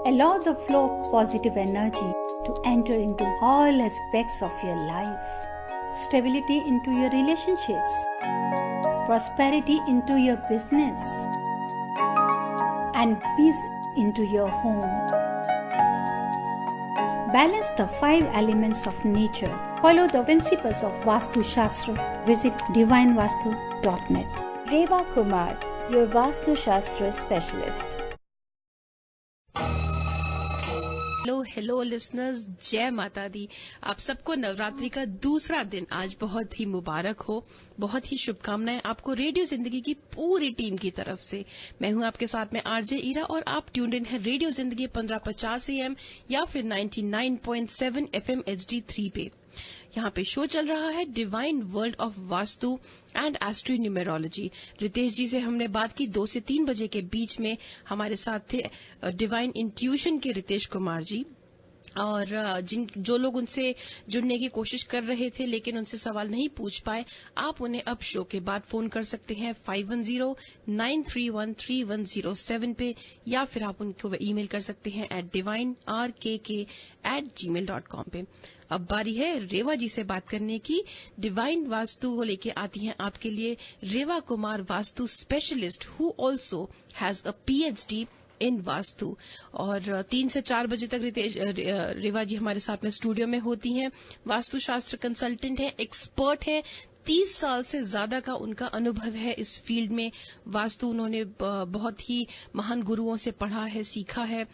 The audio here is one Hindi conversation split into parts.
Allow the flow of positive energy to enter into all aspects of your life. Stability into your relationships. Prosperity into your business. And peace into your home. Balance the 5 elements of nature. Follow the principles of Vastu Shastra. Visit divinevastu.net. Reva Kumar, your Vastu Shastra specialist. Hello listeners, जय माता दी। आप सबको नवरात्रि का दूसरा दिन आज बहुत ही मुबारक हो। बहुत ही शुभकामनाएं आपको रेडियो जिंदगी की पूरी टीम की तरफ से। मैं हूं आपके साथ में आरजे ईरा और आप ट्यून्ड इन है रेडियो जिंदगी 1550 AM या फिर 99.7 FM HD3 पे। यहाँ पे शो चल रहा है divine world of vastu and astro numerology. Ritesh ji से हमने बात की 2 से 3 बजे के बीच में। हमारे साथ थे डिवाइन इंट्यूशन के रितेश कुमार जी, और जो लोग उनसे जुड़ने की कोशिश कर रहे थे लेकिन उनसे सवाल नहीं पूछ पाए, आप उन्हें अब शो के बाद फोन कर सकते हैं 5109313107 पे, या फिर आप उनको ईमेल कर सकते हैं divinerkk@gmail.com पे। अब बारी है रेवा जी से बात करने की। डिवाइन वास्तु को लेके आती हैं आपके लिए Reva Kumar, vastu specialist who also has a PhD in vastu. और 3 से 4 बजे तक रेवा जी हमारे साथ में स्टूडियो में होती हैं। वास्तुशास्त्र कंसल्टेंट हैं, एक्सपर्ट हैं। 30 साल से ज्यादा का उनका अनुभव है इस फील्ड में। वास्तु उन्होंने बहुत ही महान गुरुओं से पढ़ा है, सीखा है,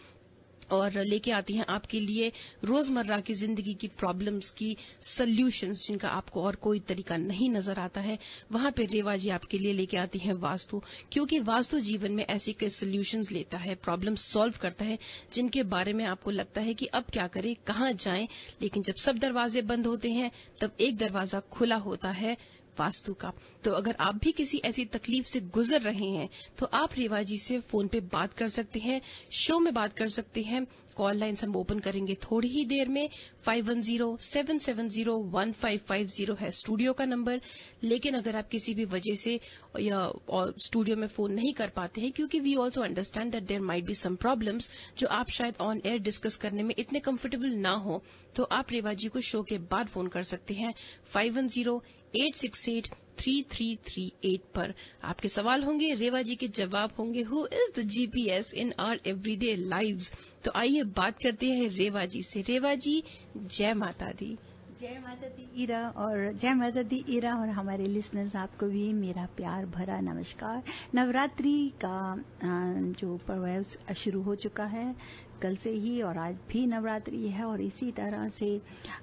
और लेके आती हैं आपके लिए रोजमर्रा की जिंदगी की प्रॉब्लम्स की सॉल्यूशंस, जिनका आपको और कोई तरीका नहीं नजर आता है। वहां पे रेवा जी आपके लिए लेके आती हैं वास्तु, क्योंकि वास्तु जीवन में ऐसी कई सॉल्यूशंस लेता है, प्रॉब्लम सॉल्व करता है, जिनके बारे में आपको लगता है कि अब क्या करें, कहां जाएं। लेकिन जब सब दरवाजे बंद होते हैं तब एक दरवाजा खुला होता है वास्तु का। तो अगर आप भी किसी ऐसी तकलीफ से गुजर रहे हैं तो आप रेवा जी से फोन पे बात कर सकते हैं, शो में बात कर सकते हैं। कॉल लाइन्स हम ओपन करेंगे थोड़ी ही देर में। 5107701550 है स्टूडियो का नंबर। लेकिन अगर आप किसी भी वजह से या स्टूडियो में फोन नहीं कर पाते हैं, क्योंकि we also understand that there might be some problems जो आप शायद ऑन एयर डिस्कस करने में इतने कंफर्टेबल ना हो, तो आप रेवा जी को शो के बाद फोन कर सकते हैं 5108683338 पर। आपके सवाल होंगे, रेवा जी के जवाब होंगे। Who is the GPS in our everyday lives. तो आइए बात करते हैं रेवा जी से। रेवा जी, जय माता दी। जय माता दी ईरा, और जय माता दी ईरा, और हमारे लिसनर्स आपको भी मेरा प्यार भरा नमस्कार। नवरात्रि का जो पर्व है शुरू हो चुका है कल से ही, और आज भी नवरात्रि है, और इसी तरह से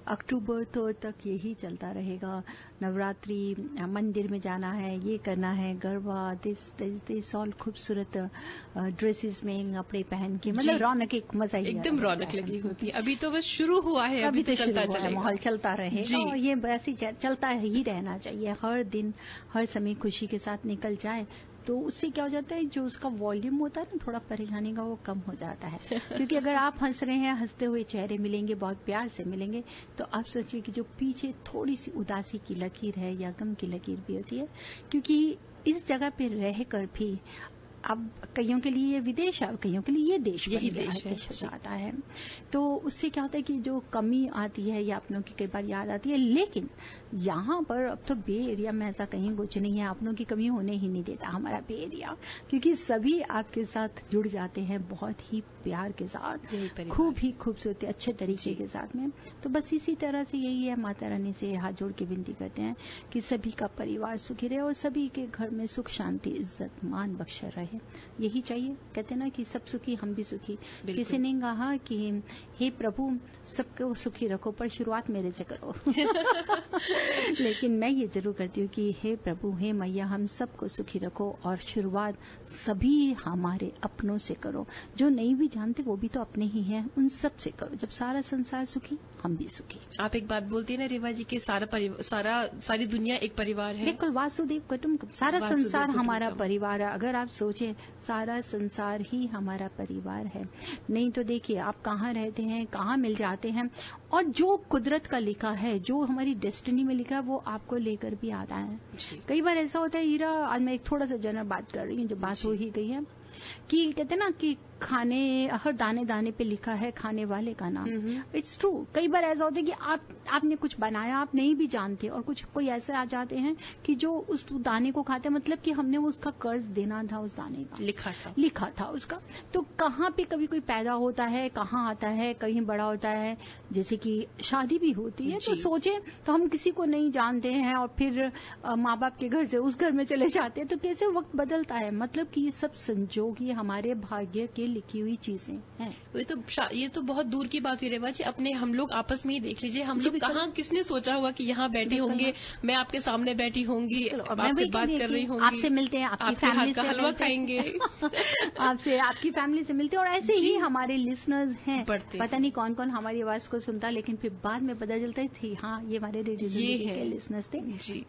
अक्टूबर तक यही चलता रहेगा। नवरात्रि मंदिर में जाना है, ये करना है, गरबा, दिस ऑल खूबसूरत ड्रेसेस में कपड़े पहन के, मतलब रौनक, एक मजा ही एकदम रौनक लगी होती है। अभी तो बस शुरू हुआ है, अभी तो चलता चलेगा, माहौल चलता रहेगा, और ये वैसे चलता ही रहना चाहिए। हर दिन हर समय खुशी के साथ निकल जाए तो उससे क्या हो जाता है, जो उसका वॉल्यूम होता है ना थोड़ा परेशानी का, वो कम हो जाता है। क्योंकि अगर आप हंस रहे हैं, हंसते हुए चेहरे मिलेंगे, बहुत प्यार से मिलेंगे, तो आप सोचिए कि जो पीछे थोड़ी सी उदासी की लकीर है या गम की लकीर भी होती है, क्योंकि इस जगह पे रहकर भी अब कईयों के लिए ये विदेश है और कईयों के लिए ये देश यही देश आता है। तो उससे क्या होता है कि जो कमी आती है या अपनों की कई बार याद आती है। लेकिन यहाँ पर अब तो बे एरिया में ऐसा कहीं कुछ नहीं है, अपनों की कमी होने ही नहीं देता हमारा बे एरिया, क्योंकि सभी आपके साथ जुड़ जाते हैं बहुत ही प्यार के साथ, खूब ही खूबसूरती अच्छे तरीके के साथ में। तो बस इसी तरह से यही है, माता रानी से हाथ जोड़ के विनती करते हैं कि सभी का परिवार सुखी रहे और सभी के घर में सुख शांति इज्जत मान बख्शा रहे। यही चाहिए। कहते ना कि सब सुखी हम भी सुखी। किसी ने कहा कि हे प्रभु सबको सुखी रखो, पर शुरुआत मेरे से करो। लेकिन मैं ये जरूर करती हूँ कि हे प्रभु, हे मैया, हम सबको सुखी रखो, और शुरुआत सभी हमारे अपनों से करो। जो नहीं भी जानते वो भी तो अपने ही हैं, उन सब से करो। जब सारा संसार सुखी, हम भी सुखी। आप एक बात बोलती है ना रेवा जी के सारी दुनिया एक परिवार है। बिल्कुल, वासुदेव कुटुंबकम, सारा संसार हमारा परिवार है। अगर आप सोचें, सारा संसार ही हमारा परिवार है। नहीं तो देखिए आप कहाँ रहते हैं, कहाँ मिल जाते हैं, और जो कुदरत का लिखा है, जो हमारी डेस्टिनी में लिखा है, वो आपको लेकर भी आता है। कई बार ऐसा होता है हीरा, आज मैं एक थोड़ा सा जनरल बात कर रही हूँ, जो बात हो ही गई है, कि कहते ना कि खाने हर दाने दाने पे लिखा है खाने वाले का नाम। It's true. कई बार ऐसा होता है कि आपने कुछ बनाया, आप नहीं भी जानते, और कुछ कोई ऐसे आ जाते हैं कि जो उस दाने को खाते हैं, मतलब कि हमने उसका कर्ज देना था, उस दाने का लिखा था उसका। तो कहाँ पे कभी कोई पैदा होता है, कहाँ आता है, कहीं बड़ा होता है, जैसे कि शादी भी होती है। तो सोचे तो हम किसी को नहीं जानते हैं और फिर माँ बाप के घर से उस घर में चले जाते हैं, तो कैसे वक्त बदलता है। मतलब कि ये सब संजोग, ये हमारे भाग्य के लिखी हुई चीजें हैं। ये तो बहुत दूर की बात हुई रेवा जी। अपने हम लोग आपस में ही देख लीजिए, हम लोग कहाँ, किसने सोचा होगा कि यहाँ बैठे होंगे, मैं आपके सामने बैठी होंगी, आपसे बात कर रही होंगी, आपसे मिलते हैं, आपकी फैमिली का हलवा खाएंगे आपसे, आपकी फैमिली से मिलते हैं। और ऐसे ही हमारे लिसनर्स हैं, पता नहीं कौन कौन हमारी आवाज को सुनता, लेकिन फिर बाद में पता चलता है हाँ ये हमारे रेडियो के लिसनर्स थे,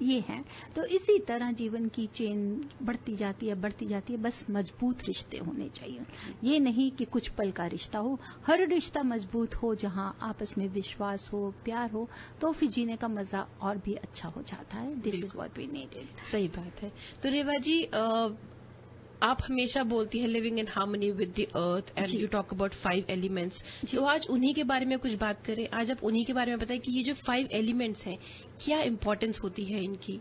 ये हैं। तो इसी तरह जीवन की चेन बढ़ती जाती है, बस मजबूत रिश्ते होने चाहिए। ये नहीं कि कुछ पल का रिश्ता हो, हर रिश्ता मजबूत हो, जहां आपस में विश्वास हो, प्यार हो, तो फिर जीने का मजा और भी अच्छा हो जाता है। This is what we needed. सही बात है। तो रेवा जी, आप हमेशा बोलती है living in harmony with the earth and you talk about 5 elements. तो आज उन्हीं के बारे में कुछ बात करें। आज आप उन्हीं के बारे में बताएं कि ये जो 5 एलिमेंट्स हैं, क्या इंपॉर्टेंस होती है इनकी।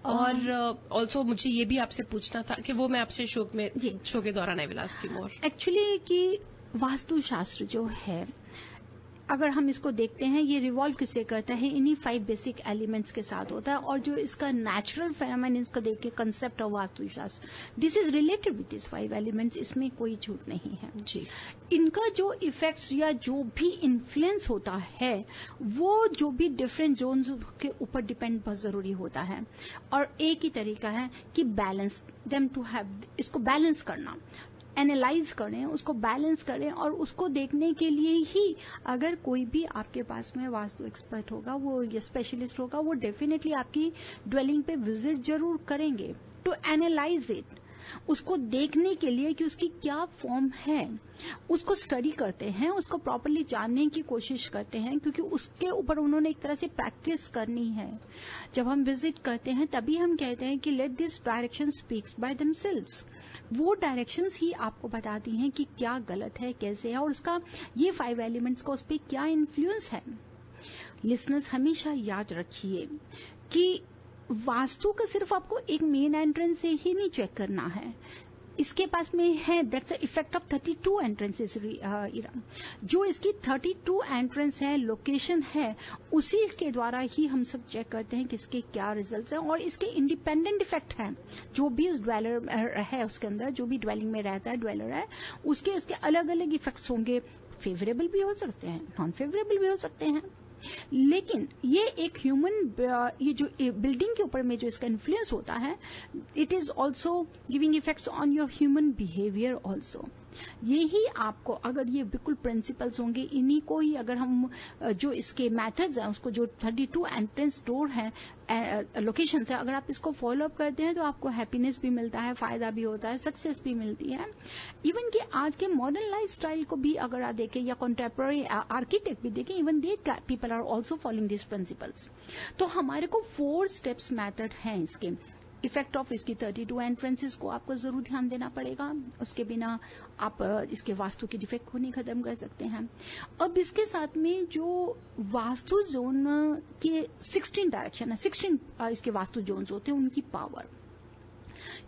और ऑल्सो मुझे ये भी आपसे पूछना था कि वो मैं आपसे शो के दौरान I will ask you more. Actually कि वास्तुशास्त्र जो है, अगर हम इसको देखते हैं, ये रिवॉल्व किससे करता है, इन्हीं 5 बेसिक एलिमेंट्स के साथ होता है। और जो इसका नेचुरल फेनोमेन, इसको देख के concept of Vastushastra, this is related with this 5 elements, इसमें कोई झूठ नहीं है जी। इनका जो इफेक्ट्स या जो भी इन्फ्लुएंस होता है, वो जो भी डिफरेंट जोन्स के ऊपर डिपेंड बहुत जरूरी होता है। और एक ही तरीका है कि बैलेंस देम टू हैव, इसको बैलेंस करना, एनालाइज करें, उसको बैलेंस करें। और उसको देखने के लिए ही अगर कोई भी आपके पास में वास्तु एक्सपर्ट होगा, वो या स्पेशलिस्ट होगा, वो डेफिनेटली आपकी ड्वेलिंग पे विजिट जरूर करेंगे टू एनालाइज इट, उसको देखने के लिए कि उसकी क्या फॉर्म है, उसको स्टडी करते हैं, उसको प्रॉपर्ली जानने की कोशिश करते हैं, क्योंकि उसके ऊपर उन्होंने एक तरह से प्रैक्टिस करनी है। जब हम विजिट करते हैं तभी हम कहते हैं कि let this direction speaks by themselves. वो डायरेक्शंस ही आपको बताती हैं कि क्या गलत है, कैसे है, और उसका ये 5 एलिमेंट्स का उस पर क्या इन्फ्लुएंस है। लिसनर्स हमेशा याद रखिए कि वास्तु का सिर्फ आपको एक मेन एंट्रेंस से ही नहीं चेक करना है, इसके पास में है that's the effect of 32 entrances. जो इसकी 32 एंट्रेंस है, लोकेशन है, उसी के द्वारा ही हम सब चेक करते हैं कि इसके क्या रिजल्ट्स हैं। और इसके इंडिपेंडेंट इफेक्ट हैं, जो भी उस ड्वेलर है, उसके अंदर जो भी ड्वेलिंग में रहता है, ड्वेलर है, उसके अलग अलग इफेक्ट्स होंगे। फेवरेबल भी हो सकते हैं, नॉन फेवरेबल भी हो सकते हैं। लेकिन ये एक ह्यूमन, ये जो बिल्डिंग के ऊपर में जो इसका इन्फ्लुएंस होता है, it is also giving effects on your human behaviour also. यही आपको, अगर ये बिल्कुल प्रिंसिपल्स होंगे, इन्हीं को ही अगर हम जो इसके मेथड्स हैं, उसको जो 32 एंट्रेंस डोर है, लोकेशंस है, अगर आप इसको फॉलो अप करते हैं तो आपको हैप्पीनेस भी मिलता है, फायदा भी होता है, सक्सेस भी मिलती है। इवन कि आज के मॉडर्न लाइफस्टाइल को भी अगर आप देखें, या कंटेम्पररी आर्किटेक्ट भी देखें, even they people are also following this principles. तो हमारे को 4 स्टेप्स मेथड हैं इसके। इफेक्ट ऑफ इसकी 32 एंट्रेंसेस को आपको जरूर ध्यान देना पड़ेगा, उसके बिना आप इसके वास्तु की डिफेक्ट को नहीं खत्म कर सकते हैं। अब इसके साथ में जो वास्तु जोन के 16 डायरेक्शन है, 16 इसके वास्तु जोन्स होते हैं, उनकी पावर,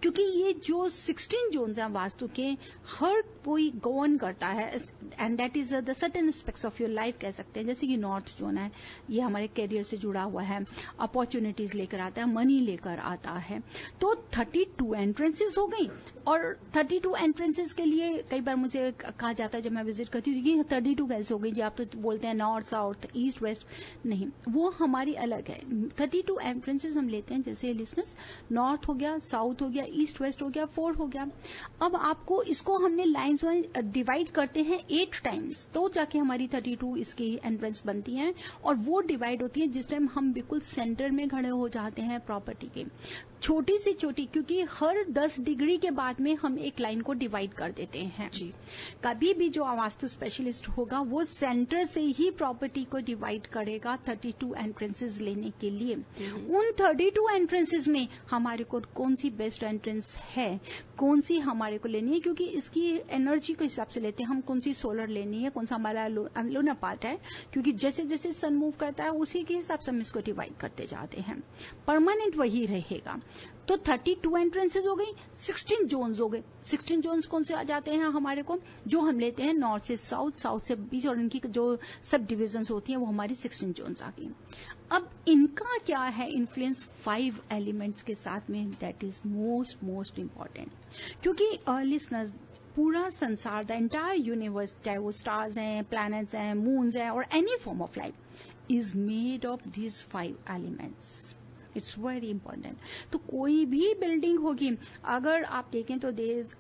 क्योंकि ये जो 16 जोन्स हैं वास्तु के, हर कोई गवर्न करता है, and that is the certain aspects of your life कह सकते हैं। जैसे कि नॉर्थ जोन है, ये हमारे करियर से जुड़ा हुआ है, अपॉर्चुनिटीज लेकर आता है, मनी लेकर आता है। तो 32 एंट्रेंसेस हो गई। और 32 एंट्रेंसेस के लिए कई बार मुझे कहा जाता है जब मैं विजिट करती हूँ कि 32 कैसे हो गई जी, आप तो बोलते हैं नॉर्थ साउथ ईस्ट वेस्ट। नहीं, वो हमारी अलग है। 32 एंट्रेंसेस हम लेते हैं, जैसे लिसनर्स, नॉर्थ हो गया, साउथ हो गया, ईस्ट वेस्ट हो गया, 4 हो गया। अब आपको इसको हमने लाइन्स में डिवाइड करते हैं 8 टाइम्स, तो जाके हमारी 32 इसकी एंट्रेंस बनती हैं। और वो डिवाइड होती है जिस टाइम हम बिल्कुल सेंटर में खड़े हो जाते हैं प्रॉपर्टी के। छोटी से छोटी, क्योंकि हर 10 डिग्री के बाद में हम एक लाइन को डिवाइड कर देते हैं जी। कभी भी जो वास्तु स्पेशलिस्ट होगा वो सेंटर से ही प्रॉपर्टी को डिवाइड करेगा 32 एंट्रेंसेस लेने के लिए। उन 32 एंट्रेंसेस में हमारे को कौन सी बेस्ट एंट्रेंस है, कौन सी हमारे को लेनी है, क्योंकि इसकी एनर्जी के हिसाब से लेते हैं हम, कौन सी सोलर लेनी है, कौन सा हमारा लूनर पार्ट है, क्योंकि जैसे जैसे सन मूव करता है उसी के हिसाब से हम इसको डिवाइड करते जाते हैं। परमानेंट वही रहेगा। तो 32 एंट्रेंसेज हो गई, 16 जोन्स हो गए। 16 जोन्स कौन से आ जाते हैं हमारे को, जो हम लेते हैं नॉर्थ से साउथ, साउथ से बीच, और इनकी जो सब डिविजन्स होती हैं वो हमारी 16 जोन्स आ गई। अब इनका क्या है इन्फ्लुएंस 5 एलिमेंट्स के साथ में, दैट इज मोस्ट इम्पॉर्टेंट। क्योंकि लिसनर्स, पूरा संसार, द एंटायर यूनिवर्स, चाहे वो स्टार्स हैं, प्लैनेट्स हैं, मून्स हैं, और any form of life, is made of this 5 elements. It's very important. तो कोई भी बिल्डिंग होगी, अगर आप देखें तो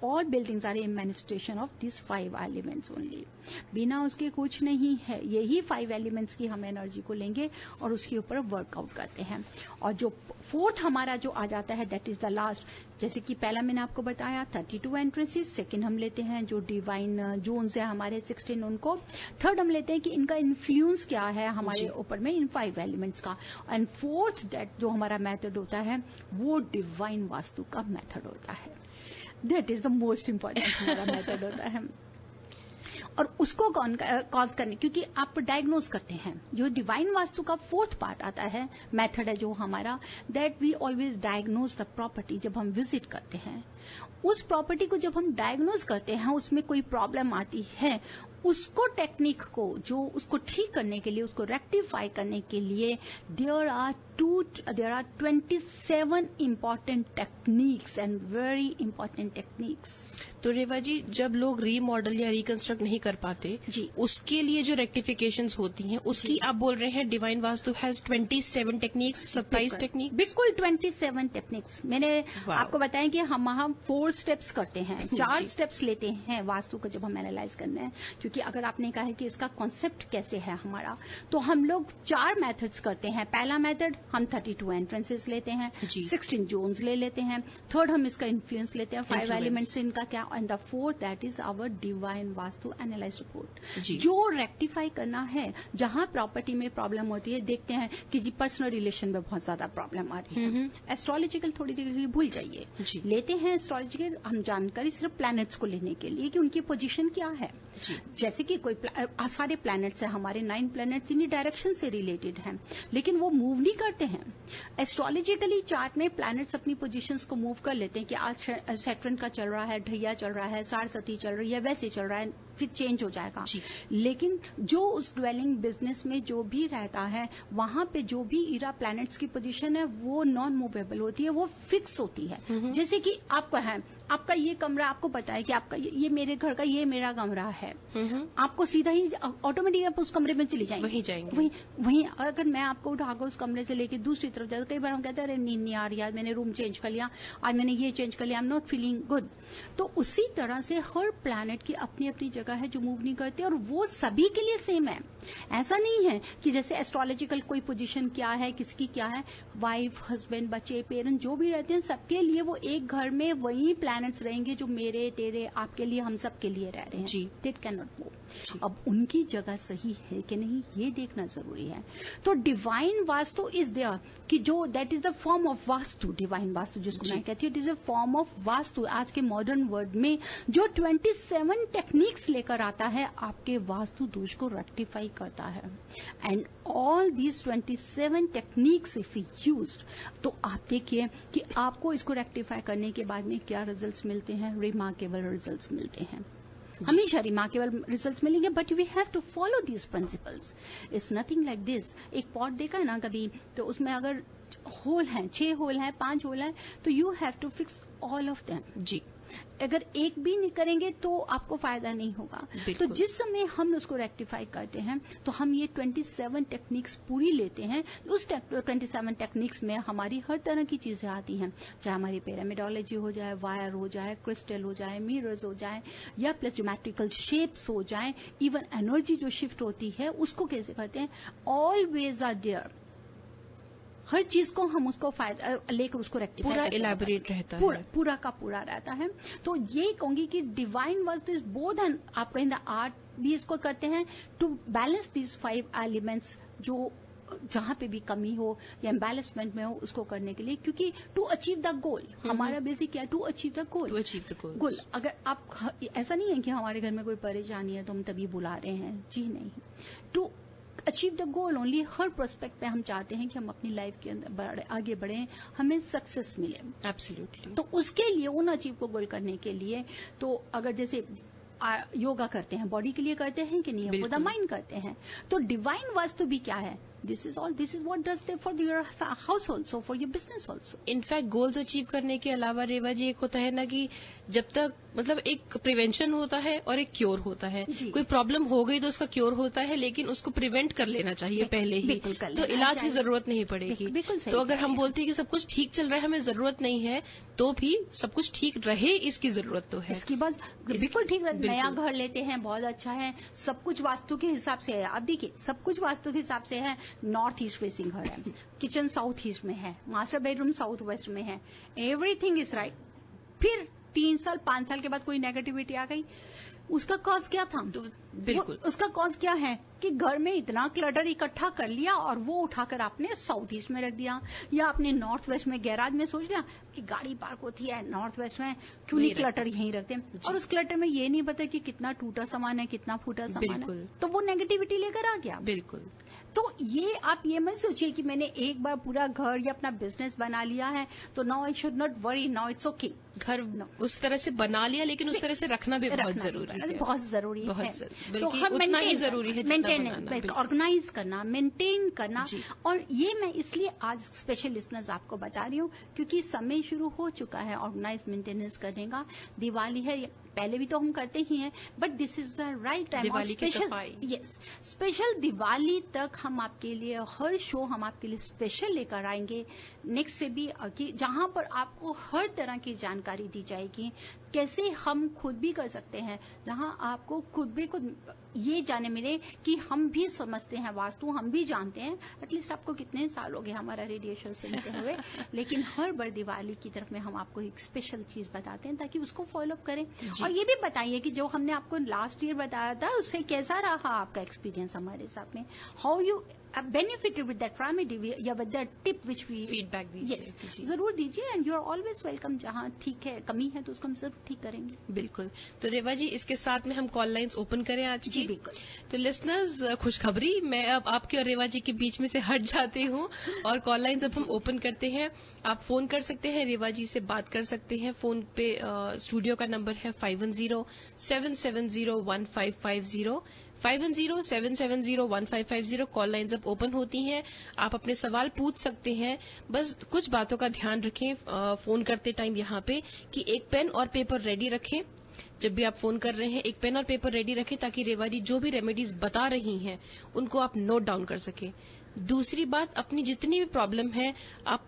all buildings are a manifestation of this 5 elements only. बिना उसके कुछ नहीं है। यही 5 एलिमेंट्स की हम एनर्जी को लेंगे और उसके ऊपर वर्कआउट करते हैं। और जो 4th हमारा जो आ जाता है, दैट इज द लास्ट। जैसे कि पहला मैंने आपको बताया 32 एंट्रेंसेस, सेकेंड हम लेते हैं जो डिवाइन जोन्स है हमारे 16 उनको, थर्ड हम लेते हैं कि इनका इन्फ्लुएंस क्या है हमारे ऊपर में इन 5 एलिमेंट्स का, एंड 4th दैट जो हमारा मेथड होता है वो डिवाइन वास्तु का मेथड होता है। That is the most important हमारा मेथड होता है। और उसको कॉज करने, क्योंकि आप डायग्नोज करते हैं, जो डिवाइन वास्तु का 4th पार्ट आता है, मेथड है जो हमारा, that we always diagnose the property. जब हम विजिट करते हैं उस प्रॉपर्टी को, जब हम डायग्नोज करते हैं उसमें कोई प्रॉब्लम आती है, उसको टेक्निक को जो उसको ठीक करने के लिए, उसको रेक्टिफाई करने के लिए, there are 27 important techniques and very important techniques. तो रेवा जी, जब लोग रीमॉडल या रिकंस्ट्रक्ट नहीं कर पाते जी, उसके लिए जो रेक्टिफिकेशंस होती हैं उसकी आप बोल रहे हैं divine vastu has 27 techniques, 27 technique, बिल्कुल 27 टेक्निक्स। मैंने आपको बताया कि हम 4 स्टेप्स करते हैं, 4 स्टेप्स लेते हैं वास्तु को जब हम एनालाइज करना है। क्योंकि अगर आपने कहा है कि इसका कॉन्सेप्ट कैसे है हमारा, तो हम लोग 4 मेथड्स करते हैं। पहला मेथड हम 32 एंट्रेंसेस लेते हैं, 16 जोन्स ले लेते हैं, थर्ड हम इसका इन्फ्लुएंस लेते हैं, 5 एलिमेंट्स इनका क्या, and the 4th that is our divine Vastu analyse report. जो रेक्टिफाई करना है, जहां प्रॉपर्टी में प्रॉब्लम होती है, देखते हैं कि जी पर्सनल रिलेशन में बहुत ज्यादा प्रॉब्लम आ रही है, एस्ट्रोलॉजिकल थोड़ी देर भूल जाइए, लेते हैं एस्ट्रोलॉजिकल हम जानकारी सिर्फ प्लैनेट्स को लेने के लिए कि उनकी पोजीशन क्या है। जैसे कि कोई सारे प्लैनेट्स हैं हमारे, 9 प्लैनेट्स इन्हीं डायरेक्शन से रिलेटेड हैं, लेकिन वो मूव नहीं करते हैं। एस्ट्रोलॉजिकली चार्ट में प्लैनेट्स अपनी पोजीशंस को मूव कर लेते हैं कि आज सैटर्न का चल रहा है, ढैया चल रहा है, सारस्वती चल रही है, वैसे चल रहा है, फिर चेंज हो जाएगा। लेकिन जो उस ड्वेलिंग बिजनेस में जो भी रहता है, वहां पे जो भी इरा प्लैनेट्स की पोजीशन है वो नॉन मूवेबल होती है, वो फिक्स होती है। जैसे कि आपका है, आपका ये कमरा, आपको पता है कि आपका ये मेरे घर का ये मेरा कमरा है, आपको सीधा ही ऑटोमेटिक आप उस कमरे में चली जाएंगे, वहीं जाएंगे। वहीं अगर मैं आपको उठाकर उस कमरे से लेके दूसरी तरफ जाता, कई बार हम कहते हैं अरे नींद नहीं आ रही, आज मैंने रूम चेंज कर लिया, आज मैंने ये चेंज कर लिया, I am not feeling good. तो उसी तरह से हर प्लैनेट की अपनी अपनी जगह है जो मूव नहीं करते, और वो सभी के लिए सेम है। ऐसा नहीं है कि जैसे एस्ट्रोलॉजिकल कोई पोजीशन क्या है, किसकी क्या है, वाइफ, हस्बैंड, बच्चे, पेरेंट जो भी रहते हैं, सबके लिए वो एक घर में वही प्लैनेट्स रहेंगे जो मेरे, तेरे, आपके लिए, हम सब के लिए रह रहे हैं। They can not move. अब उनकी जगह सही है कि नहीं ये देखना जरूरी है। तो डिवाइन वास्तु इज देयर कि जो that is the form of vastu, divine vastu जिसको मैं कहती हूँ, it is a form of vastu. आज के मॉडर्न वर्ल्ड में जो 27 टेक्निक्स लेकर आता है, आपके वास्तु दोष को रेक्टिफाई करता है। And all these 27 techniques if used, तो आप देखिए कि आपको इसको रेक्टिफाई करने के बाद में क्या रिजल्ट्स मिलते हैं, रिमार्केबल रिजल्ट्स मिलते हैं। हमेशा रिमार्केबल रिजल्ट्स मिलेंगे, but we have to follow these principles. It's nothing like this. एक पॉट देखा है ना कभी, तो उसमें अगर होल है, 6 होल है, 5 होल है, तो you have to fix all of them. जी, अगर एक भी नहीं करेंगे तो आपको फायदा नहीं होगा। तो जिस समय हम उसको रेक्टिफाई करते हैं, तो हम ये 27 टेक्निक्स पूरी लेते हैं। उस 27 टेक्निक्स में हमारी हर तरह की चीजें आती हैं, चाहे हमारी पिरामिडोलॉजी हो जाए, वायर हो जाए, क्रिस्टल हो जाए, मिरर्स हो जाए, या प्लस ज्योमेट्रिकल शेप्स हो जाए, इवन एनर्जी जो शिफ्ट होती है उसको कैसे करते हैं, ऑलवेज आर देयर। हर चीज को हम उसको फायदा लेकर उसको रेक्टिफाई पूरा इलेबोरेट रहता है, पूरा का पूरा रहता है। तो ये कहूंगी कि divine vastu is both and आप कहेंगे आर्ट भी इसको करते हैं टू बैलेंस दीज 5 एलिमेंट्स, जो जहां पे भी कमी हो या एम्बैलेंसमेंट में हो उसको करने के लिए, क्योंकि टू अचीव द गोल, हमारा बेसिक क्या है, टू अचीव द गोल। अगर आप, ऐसा नहीं है कि हमारे घर में कोई परेशानी है तो हम तभी बुला रहे हैं, जी नहीं, to achieve the goal only. हर प्रोस्पेक्ट पे हम चाहते हैं कि हम अपनी लाइफ के अंदर आगे बढ़े, हमें सक्सेस मिले। एब्सोल्युटली। तो उसके लिए उन अचीव को गोल करने के लिए, तो अगर जैसे योगा करते हैं, बॉडी के लिए करते हैं कि नहीं, फॉर द माइंड करते हैं, तो डिवाइन वास्तु भी क्या है, this is what does they for your house also, for your business also. In fact goals achieve करने के अलावा रेवा जी एक होता है ना कि जब तक मतलब एक प्रिवेंशन होता है और एक क्योर होता है। कोई प्रॉब्लम हो गई तो उसका क्योर होता है, लेकिन उसको प्रिवेंट कर लेना चाहिए पहले ही, तो इलाज की जरूरत नहीं पड़ेगी। तो अगर हम बोलते हैं कि सब कुछ ठीक चल रहा है, हमें जरूरत नहीं है, तो भी सब कुछ ठीक रहे इसकी जरूरत तो है। इसकी बात बिल्कुल ठीक है। नया घर लेते हैं, बहुत अच्छा है, सब कुछ वास्तु के हिसाब से है। अब देखिए, सब कुछ वास्तु के हिसाब से है। नॉर्थ ईस्ट फेसिंग घर है, किचन साउथ ईस्ट में है, मास्टर बेडरूम साउथ वेस्ट में है, एवरीथिंग इज राइट। फिर 3 साल 5 साल के बाद कोई नेगेटिविटी आ गई, उसका कॉज क्या था? तो बिल्कुल उसका कॉज क्या है कि घर में इतना क्लटर इकट्ठा कर लिया और वो उठाकर आपने साउथ ईस्ट में रख दिया, या आपने नॉर्थ वेस्ट में गैराज में सोच लिया कि गाड़ी पार्क होती है नॉर्थ वेस्ट में, क्यों नहीं क्लटर यहीं रखते, और उस क्लटर में ये नहीं पता कि कितना टूटा सामान है, कितना फूटा सामान है, तो वो नेगेटिविटी लेकर आ गया। बिल्कुल। तो ये आप ये मत सोचिए कि मैंने एक बार पूरा घर या अपना बिजनेस बना लिया है तो now I should not worry, now it's okay. घर उस तरह से बना लिया, लेकिन उस तरह से रखना भी बहुत जरूरी है, बहुत जरूरी है, बल्कि उतना ही जरूरी है मेंटेन, ऑर्गेनाइज करना, मेंटेन करना। और ये मैं इसलिए आज स्पेशल लिसनर्स आपको बता रही हूँ क्योंकि समय शुरू हो चुका है ऑर्गेनाइज मेंटेनेंस करने का। दिवाली है, पहले भी तो हम करते ही हैं, but this is the right time. Diwali की सफाई, यस, स्पेशल दिवाली तक हम आपके लिए हर शो हम आपके लिए स्पेशल लेकर आएंगे नेक्स्ट से भी, कि जहां पर आपको हर तरह की जानकारी दी जाएगी, कैसे हम खुद भी कर सकते हैं, जहां आपको खुद ये जाने मिले कि हम भी समझते हैं वास्तु, हम भी जानते हैं। एटलीस्ट आपको कितने साल हो गए हमारा रेडिएशन सुनते हुए, लेकिन हर बार दिवाली की तरफ में हम आपको एक स्पेशल चीज बताते हैं ताकि उसको फॉलो करें। और ये भी बताइए कि जो हमने आपको लास्ट ईयर बताया था उससे कैसा रहा आपका एक्सपीरियंस हमारे साथ में, how you benefited with that remedy या with that tip which we feedback दीजिए। yes, जरूर दीजिए, and you are always welcome. जहां ठीक है, कमी है तो उसको हम जरूर ठीक करेंगे। बिल्कुल। तो रेवा जी, इसके साथ में हम कॉल लाइंस ओपन करें आज की? जी बिल्कुल। तो लिसनर्स, खुशखबरी, मैं अब आपके और रेवा जी के बीच में से हट जाती हूँ और कॉल लाइंस अब हम ओपन करते हैं। आप फोन कर सकते हैं, रेवा जी से बात कर सकते हैं। फोन पे स्टूडियो का नंबर है 510-770-1550, 510-770-1550। कॉल लाइंस अब ओपन होती हैं, आप अपने सवाल पूछ सकते हैं। बस कुछ बातों का ध्यान रखें फोन करते टाइम यहाँ पे कि एक पेन और पेपर रेडी रखें। जब भी आप फोन कर रहे हैं, एक पेन और पेपर रेडी रखें ताकि रेवा जी जो भी रेमेडीज बता रही हैं उनको आप नोट डाउन कर सकें। दूसरी बात, अपनी जितनी भी प्रॉब्लम है आप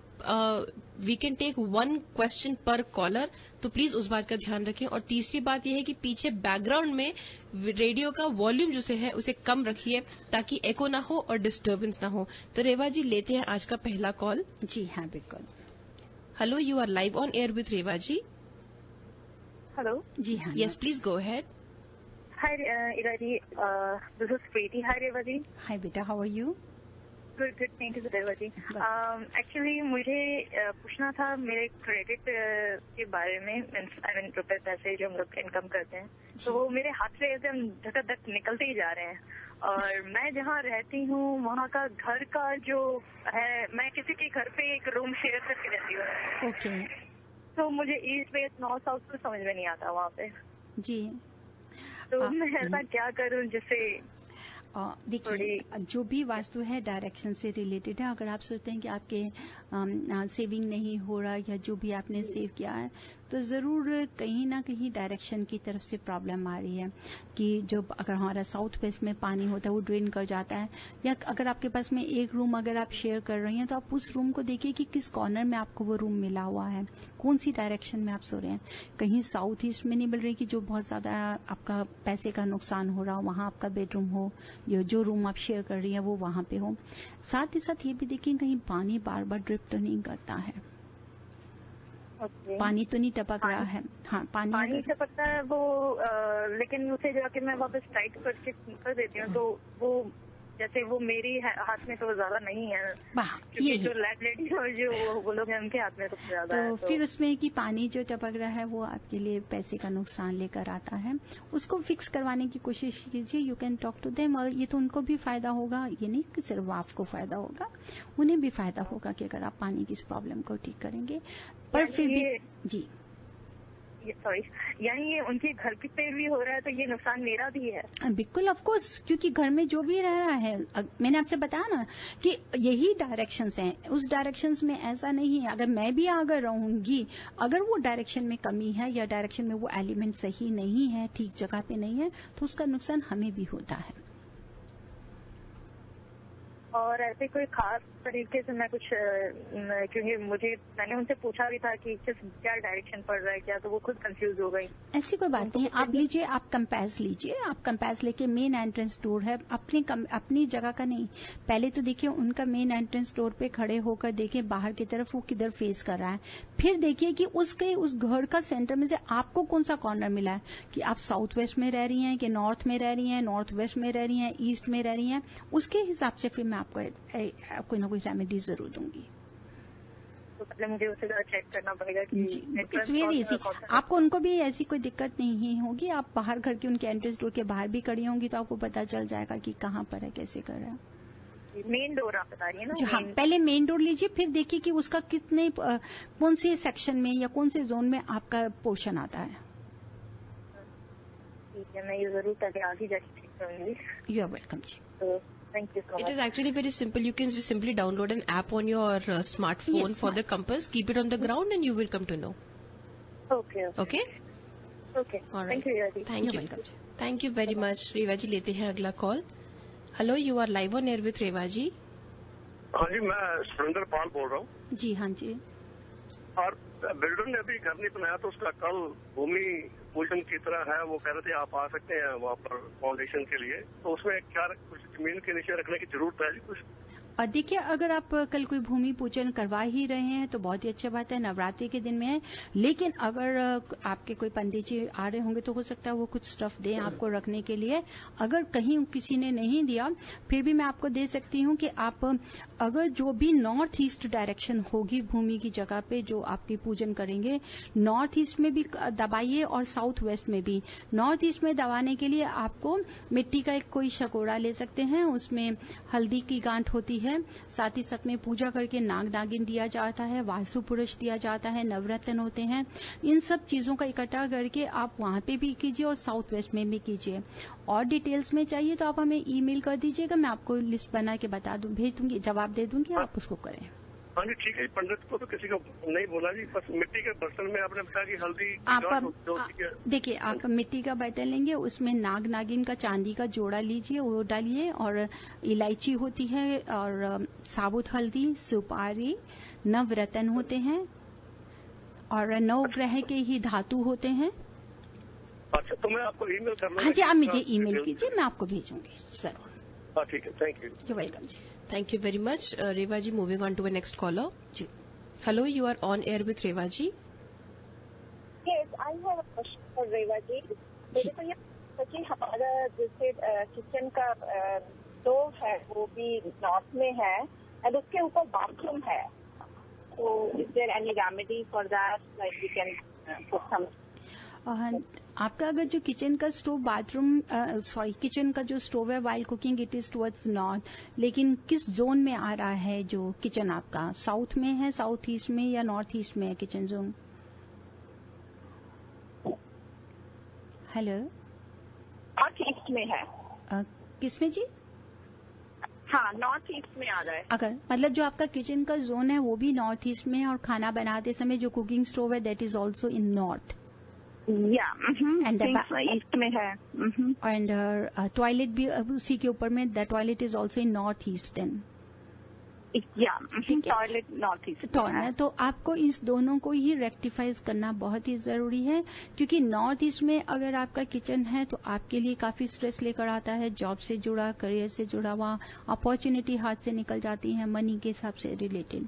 वी कैन टेक 1 क्वेश्चन पर कॉलर, तो प्लीज उस बात का ध्यान रखें। और तीसरी बात यह है कि पीछे बैकग्राउंड में रेडियो का वॉल्यूम जो है उसे कम रखिए ताकि एको ना हो और डिस्टर्बेंस ना हो। तो रेवा जी, लेते हैं आज का पहला कॉल। जी हाँ, बिल्कुल। Hello, you are live on air with Reva ji. Hello. जी हाँ। Yes, please go ahead. Hi Ira ji, this is Preeti. Hi Reva ji. Hi बेटा, how are you? Good, thank you Reva ji. Actually मुझे पूछना था मेरे क्रेडिट के बारे में, आई मीन रुपए पैसे जो हम लोग इनकम करते हैं, तो वो मेरे हाथ से एकदम धक निकलते ही जा रहे हैं। और मैं जहाँ रहती हूँ वहाँ का घर का जो है, मैं किसी के घर पे एक रूम शेयर करके रहती हूँ। ओके। तो मुझे ईस्ट वेस्ट नॉर्थ साउथ को समझ में नहीं आता वहाँ पे। जी। तो मैं ऐसा क्या करूँ जिससे देखिए, जो भी वास्तु है डायरेक्शन से रिलेटेड है। अगर आप सोचते हैं कि आपके सेविंग नहीं हो रहा या जो भी आपने सेव किया है तो ज़रूर कहीं ना कहीं डायरेक्शन की तरफ से प्रॉब्लम आ रही है कि जो अगर हमारा साउथ वेस्ट में पानी होता है वो ड्रेन कर जाता है, या अगर आपके पास में एक रूम अगर आप शेयर कर रही हैं तो आप उस रूम को देखिए कि किस कॉर्नर में आपको वो रूम मिला हुआ है, कौन सी डायरेक्शन में आप सो रहे हैं। कहीं साउथ ईस्ट में नहीं मिल रही कि जो बहुत ज़्यादा आपका पैसे का नुकसान हो रहा हो, वहाँ आपका बेडरूम हो, या जो रूम आप शेयर कर रही हैं वो वहाँ पे हो। साथ ही साथ ये भी देखिए कहीं पानी बार बार ड्रिप तो नहीं करता है, पानी तो नहीं टपक रहा है। हाँ, पानी टपकता है वो, लेकिन उसे जाके मैं वापस टाइट करके कर देती हूँ, तो वो जैसे वो मेरी हाथ में तो ज्यादा नहीं है, क्योंकि जो लैंडलेडी और जो वो लोग हैं उनके हाथ में तो ज्यादा है। तो फिर उसमें कि पानी जो टपक रहा है वो आपके लिए पैसे का नुकसान लेकर आता है। उसको फिक्स करवाने की कोशिश कीजिए, you can talk to them, और ये तो उनको भी फायदा होगा, ये नहीं कि सिर्फ आपको फायदा होगा, उन्हें भी फायदा होगा कि अगर आप पानी की इस प्रॉब्लम को ठीक करेंगे। पर फिर भी जी सॉरी, यानी ये उनके घर की पे भी हो रहा है तो ये नुकसान मेरा भी है। बिल्कुल, ऑफ कोर्स, क्योंकि घर में जो भी रह रहा है, मैंने आपसे बताया ना कि यही डायरेक्शंस हैं, उस डायरेक्शंस में ऐसा नहीं है अगर मैं भी अगर रहूंगी, अगर वो डायरेक्शन में कमी है या डायरेक्शन में वो एलिमेंट सही नहीं है, ठीक जगह पे नहीं है, तो उसका नुकसान हमें भी होता है। और ऐसे कोई खास तरीके से मैं कुछ, क्योंकि मैंने उनसे पूछा भी था कि किस क्या डायरेक्शन पड़ रहा है क्या, तो वो खुद कंफ्यूज हो गई। ऐसी कोई बात नहीं, आप लीजिए, आप कंपास लीजिए, आप कंपास लेके मेन एंट्रेंस डोर है अपनी जगह का नहीं, पहले तो देखिए उनका मेन एंट्रेंस डोर पे खड़े होकर देखिए बाहर की तरफ वो किधर फेस कर रहा है, फिर देखिए कि उस घर का सेंटर में से आपको कौन सा कॉर्नर मिला है, कि आप साउथ वेस्ट में रह रही हैं कि नॉर्थ में रह रही हैं, नॉर्थ वेस्ट में रह रही हैं, ईस्ट में रह रही हैं, उसके हिसाब से फिर मैं आपको कोई ना कोई रेमेडी जरूर दूंगी। तो पहले मुझे उसे चेक करना पड़ेगा कि इट्स वेरी इजी, आपको उनको भी ऐसी कोई दिक्कत नहीं होगी, आप बाहर घर के उनके एंट्रेंस डोर के बाहर भी खड़ी होंगी तो आपको पता चल जाएगा कि कहाँ पर है, कैसे कर रहा है। मेन डोर आप बता रही है ना? हाँ, पहले मेन डोर लीजिए, फिर देखिए कि उसका कितने कौन से सेक्शन में या कौन से जोन में आपका पोर्शन आता है। ठीक है, मैं ये जरूर पहले आगे जाके चेक करूंगी। यू आर वेलकम जी। Thank you so much. It is actually very simple. You can just simply download an app on your smartphone Yes, for the compass. Keep it on the ground and you will come to know. Okay. Okay? Okay. All right. Thank you, Revaji. Thank you. welcome. Thank you very much. Revaji लेते हैं अगला call. Hello, you are live on air with Revaji. हाँ जी, मैं सुरेंद्र पाल बोल रहा हूँ। जी हाँ जी। और बिल्डर ने अभी घर नहीं बनाया तो उसका कल भूमि पूजन की तरह है, वो कह रहे थे आप आ सकते हैं वहाँ पर फाउंडेशन के लिए, तो उसमें क्या कुछ जमीन के नीचे रखने की जरूरत है जी कुछ? और देखिए, अगर आप कल कोई भूमि पूजन करवा ही रहे हैं तो बहुत ही अच्छी बात है, नवरात्रि के दिन में है, लेकिन अगर आपके कोई पंडित जी आ रहे होंगे तो हो सकता है वो कुछ स्टफ दें आपको रखने के लिए। अगर कहीं किसी ने नहीं दिया फिर भी मैं आपको दे सकती हूँ कि आप अगर जो भी नॉर्थ ईस्ट डायरेक्शन होगी भूमि की जगह पे जो आपकी पूजन करेंगे, नॉर्थ ईस्ट में भी दबाइए और साउथ वेस्ट में भी। नॉर्थ ईस्ट में दबाने के लिए आपको मिट्टी का एक कोई शकोड़ा ले सकते हैं, उसमें हल्दी की गांठ होती है, साथ ही साथ में पूजा करके नाग नागिन दिया जाता है, वास्तु पुरुष दिया जाता है, नवरत्न होते हैं, इन सब चीजों का इकट्ठा करके आप वहां पे भी कीजिए और साउथ वेस्ट में भी कीजिए। और डिटेल्स में चाहिए तो आप हमें ईमेल कर दीजिएगा, मैं आपको लिस्ट बना के भेज दूंगी, जवाब दे दूंगी, आप उसको करें। हाँ जी ठीक है, पंडित को तो किसी को नहीं बोला जी, बस मिट्टी के बर्तन में आपने बताया कि हल्दी आप देखिए, आप मिट्टी का बर्तन लेंगे, उसमें नाग नागिन का चांदी का जोड़ा लीजिए, वो डालिए, और इलायची होती है, और साबुत हल्दी, सुपारी, नवरत्न होते हैं, और नवग्रह के ही धातु होते हैं। अच्छा, तो मैं आपको ईमेल कर लूंगा। हाँ जी, आप मुझे ईमेल कीजिए, मैं आपको भेजूंगी सर। हाँ ठीक है, थैंक यू। यू वेलकम जी। Thank you very much. Revaji, moving on to a next caller. Hello, you are on air with Revaji. Yes, I have a question for Revaji. मेरे को ये कि हमारा जैसे किचन का डोर है वो भी नॉर्थ में है और उसके ऊपर बाथरूम है, तो is there any remedy for that? Like we can put some. आपका अगर जो किचन का स्टोव किचन का जो स्टोव है while cooking it is towards north, लेकिन किस जोन में आ रहा है जो किचन आपका? साउथ में है, साउथ ईस्ट में, या नॉर्थ ईस्ट में है kitchen zone? Hello, north east में है। किस में जी? हाँ, नॉर्थ ईस्ट में आ रहा है। अगर मतलब जो आपका किचन का जोन है वो भी नॉर्थ ईस्ट में है और खाना बनाते समय जो कुकिंग स्टोव है that is also in north या And the ईस्ट में है। एंड टॉयलेट भी उसी के ऊपर में the toilet is also in north east then या टॉयलेट नॉर्थ ईस्ट टॉयलेट। तो आपको इस दोनों को ही रेक्टिफाइज करना बहुत ही जरूरी है क्योंकि नॉर्थ ईस्ट में अगर आपका किचन है तो आपके लिए काफी स्ट्रेस लेकर आता है, जॉब से जुड़ा, करियर से जुड़ा हुआ, अपॉर्चुनिटी हाथ से निकल जाती है मनी के हिसाब से रिलेटेड।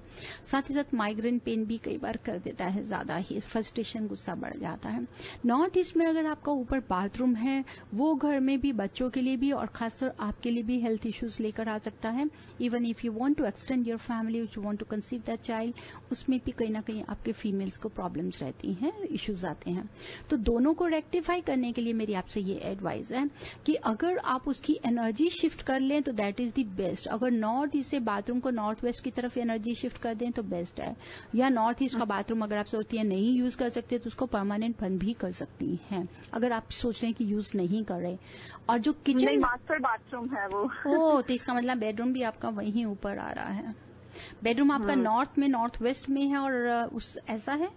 साथ ही साथ माइग्रेन पेन भी कई बार कर देता है, ज्यादा ही फ्रस्ट्रेशन, गुस्सा बढ़ जाता है। नॉर्थ ईस्ट में अगर आपका ऊपर बाथरूम है वो घर में भी बच्चों के लिए भी और खासकर आपके लिए भी हेल्थ इश्यूज लेकर आ सकता है। Even if you want to extend your family, you want to conceive that child, उसमें भी कहीं ना कहीं आपके फीमेल्स को प्रॉब्लम्स रहती हैं, इश्यूज आते हैं। तो दोनों को रेक्टिफाई करने के लिए मेरी आपसे ये एडवाइस है कि अगर आप उसकी एनर्जी शिफ्ट कर लें तो दैट इज द बेस्ट। अगर नॉर्थ ईस्ट से बाथरूम को नॉर्थ वेस्ट की तरफ एनर्जी शिफ्ट कर दें तो बेस्ट है, या नॉर्थ ईस्ट का बाथरूम अगर आप सोचती हैं नहीं यूज कर सकते तो उसको परमानेंट बंद भी कर सकती हैं अगर आप सोच रहे हैं कि यूज नहीं कर रहे। और जो किचन मास्टर बाथरूम है वो तो इसका मतलब बेडरूम भी आपका वहीं ऊपर आ रहा है। बेडरूम आपका नॉर्थ में, नॉर्थ वेस्ट में है और उस ऐसा है?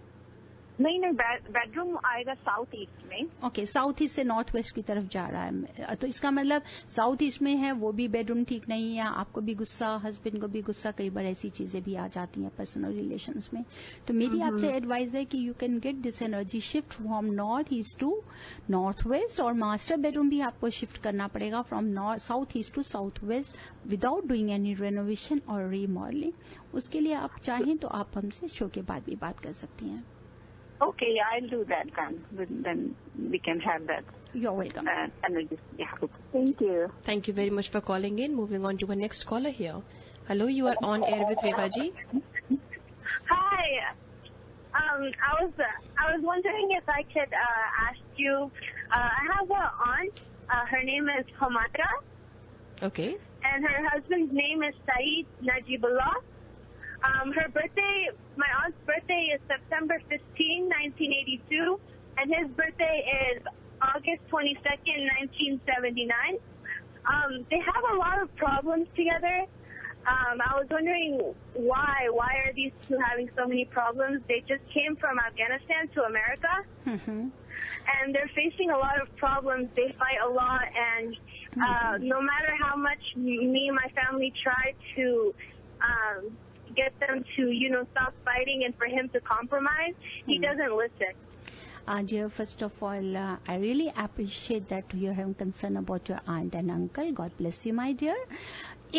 नहीं, बेडरूम आएगा साउथ ईस्ट में। ओके, साउथ ईस्ट से नॉर्थ वेस्ट की तरफ जा रहा है तो इसका मतलब साउथ ईस्ट में है वो भी बेडरूम ठीक नहीं है, आपको भी गुस्सा, हस्बैंड को भी गुस्सा, कई बार ऐसी चीजें भी आ जाती हैं पर्सनल रिलेशंस में। तो मेरी आपसे एडवाइस है कि you can get this energy shift from north east to north west, और मास्टर बेडरूम भी आपको शिफ्ट करना पड़ेगा from south east to south west without doing any renovation और रीमॉडलिंग। उसके लिए आप चाहें तो आप हमसे शो के बाद भी बात कर सकती हैं। Okay, yeah, I'll do that then we can have that. You're welcome. Energy. Yeah. Thank you. Thank you very much for calling in. Moving on to our next caller here. Hello, you are on air with Revaji. Hi. I was wondering if I could ask you. I have an aunt. Her name is Hamada. Okay. And her husband's name is Saeed Najibullah. Her birthday, my aunt's birthday is September 15, 1982, and his birthday is August 22nd, 1979. They have a lot of problems together. I was wondering why are these two having so many problems? They just came from Afghanistan to America, and they're facing a lot of problems. They fight a lot, and no matter how much me and my family try to get them to, stop fighting and for him to compromise, he doesn't listen. Dear, first of all, I really appreciate that you're having concern about your aunt and uncle. God bless you, my dear.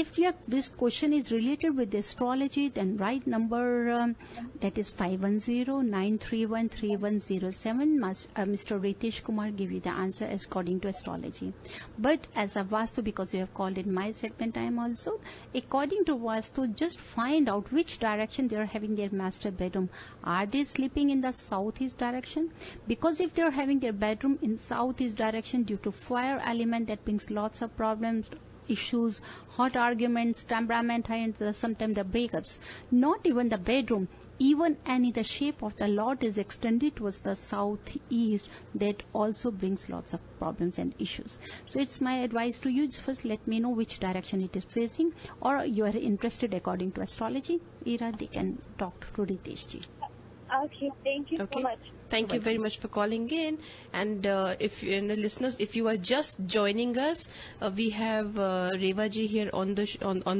If this question is related with astrology, then right number that is 510-931-3107. Mr. Ritesh Kumar give you the answer according to astrology. But as a Vastu, because you have called in my segment time also, according to Vastu, just find out which direction they are having their master bedroom. Are they sleeping in the southeast direction? Because if they are having their bedroom in southeast direction due to fire element, that brings lots of problems, issues, hot arguments, temperament, and sometimes the breakups. Not even the bedroom, even any the shape of the lot is extended towards the southeast, that also brings lots of problems and issues. So it's my advice to you, first let me know which direction it is facing, or you are interested according to astrology. Ira, they can talk to Ritesh ji. Okay, thank you so much. Thank you very much for calling in. And if the listeners, if you are just joining us, we have Reva ji here on the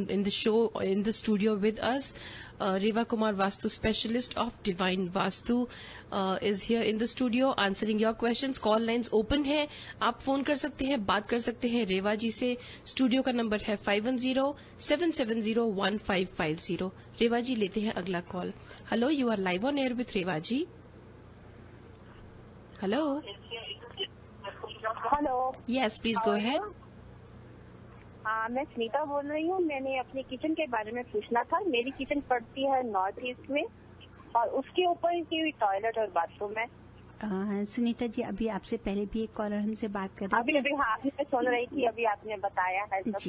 in the show, in the studio with us. Reva Kumar, Vastu specialist of Divine Vastu, is here in the studio answering your questions. Call lines open है, आप फोन कर सकते हैं, बात कर सकते हैं रेवा जी से। स्टूडियो का नंबर है 510-770-1550। रेवा जी लेते हैं अगला call. Hello, you are live on air with Reva ji. Hello. Hello. Yes, please go ahead. मैं सुनीता बोल रही हूँ। मैंने अपने किचन के बारे में पूछना था। मेरी किचन पड़ती है नॉर्थ ईस्ट में और उसके ऊपर की टॉयलेट और बाथरूम है। सुनीता जी, अभी आपसे पहले भी एक कॉलर हमसे बात कर रहे थे। अभी हाँ, मैं सुन रही थी, अभी आपने बताया है सब कुछ।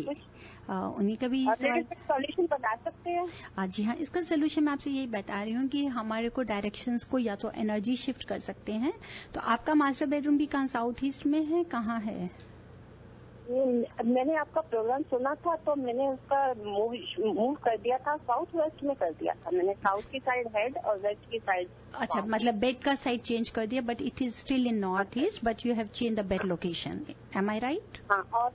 उन्हीं का भी सॉल्यूशन बता सकते हैं? जी हाँ, इसका सोल्यूशन मैं आपसे यही बता रही हूँ कि हमारे को डायरेक्शंस को या तो एनर्जी शिफ्ट कर सकते हैं। तो आपका मास्टर बेडरूम भी कहाँ, साउथ ईस्ट में है, कहाँ है? मैंने आपका प्रोग्राम सुना था तो मैंने उसका मूव कर दिया था, साउथ वेस्ट में कर दिया था मैंने, साउथ की साइड हेड और वेस्ट की साइड। अच्छा, मतलब बेड का साइड चेंज कर दिया, but it is still in north east, but you have change the bed location, am I right? हाँ, और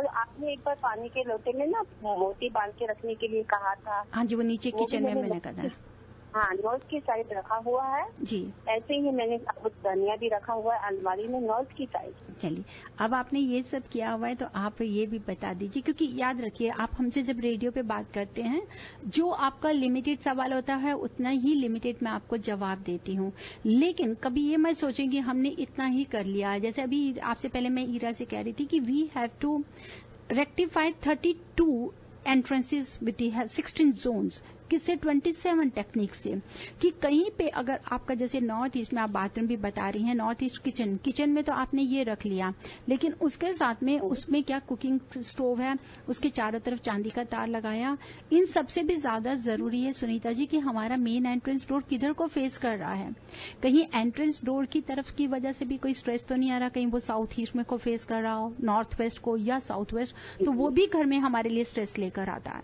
आपने एक बार पानी के लोटे में ना मोती बांध के रखने के लिए कहा था। हाँ जी, वो नीचे किचन में मैंने कहा था। हाँ, नॉर्थ की साइड रखा हुआ है जी। ऐसे ही मैंने साबुत धनिया भी रखा हुआ है अलमारी में नॉर्थ की साइड। चलिए, अब आपने ये सब किया हुआ है तो आप ये भी बता दीजिए, क्योंकि याद रखिए आप हमसे जब रेडियो पे बात करते हैं, जो आपका लिमिटेड सवाल होता है उतना ही लिमिटेड मैं आपको जवाब देती हूँ। लेकिन कभी ये मत सोचें कि हमने इतना ही कर लिया। जैसे अभी आपसे पहले मैं ईरा से कह रही थी कि we have to rectify 32 entrances with 16 zones, किससे 27 टेक्निक से, कि कहीं पे अगर आपका जैसे नॉर्थ ईस्ट में आप बाथरूम भी बता रही हैं, नॉर्थ ईस्ट किचन में तो आपने ये रख लिया, लेकिन उसके साथ में उसमें क्या कुकिंग स्टोव है, उसके चारों तरफ चांदी का तार लगाया। इन सबसे भी ज्यादा जरूरी है सुनीता जी कि हमारा मेन एंट्रेंस डोर किधर को फेस कर रहा है। कहीं एंट्रेंस डोर की तरफ की वजह से भी कोई स्ट्रेस तो नहीं आ रहा, कहीं वो साउथ ईस्ट में को फेस कर रहा हो, नॉर्थ वेस्ट को या साउथ वेस्ट, तो वो भी घर में हमारे लिए स्ट्रेस लेकर आता है।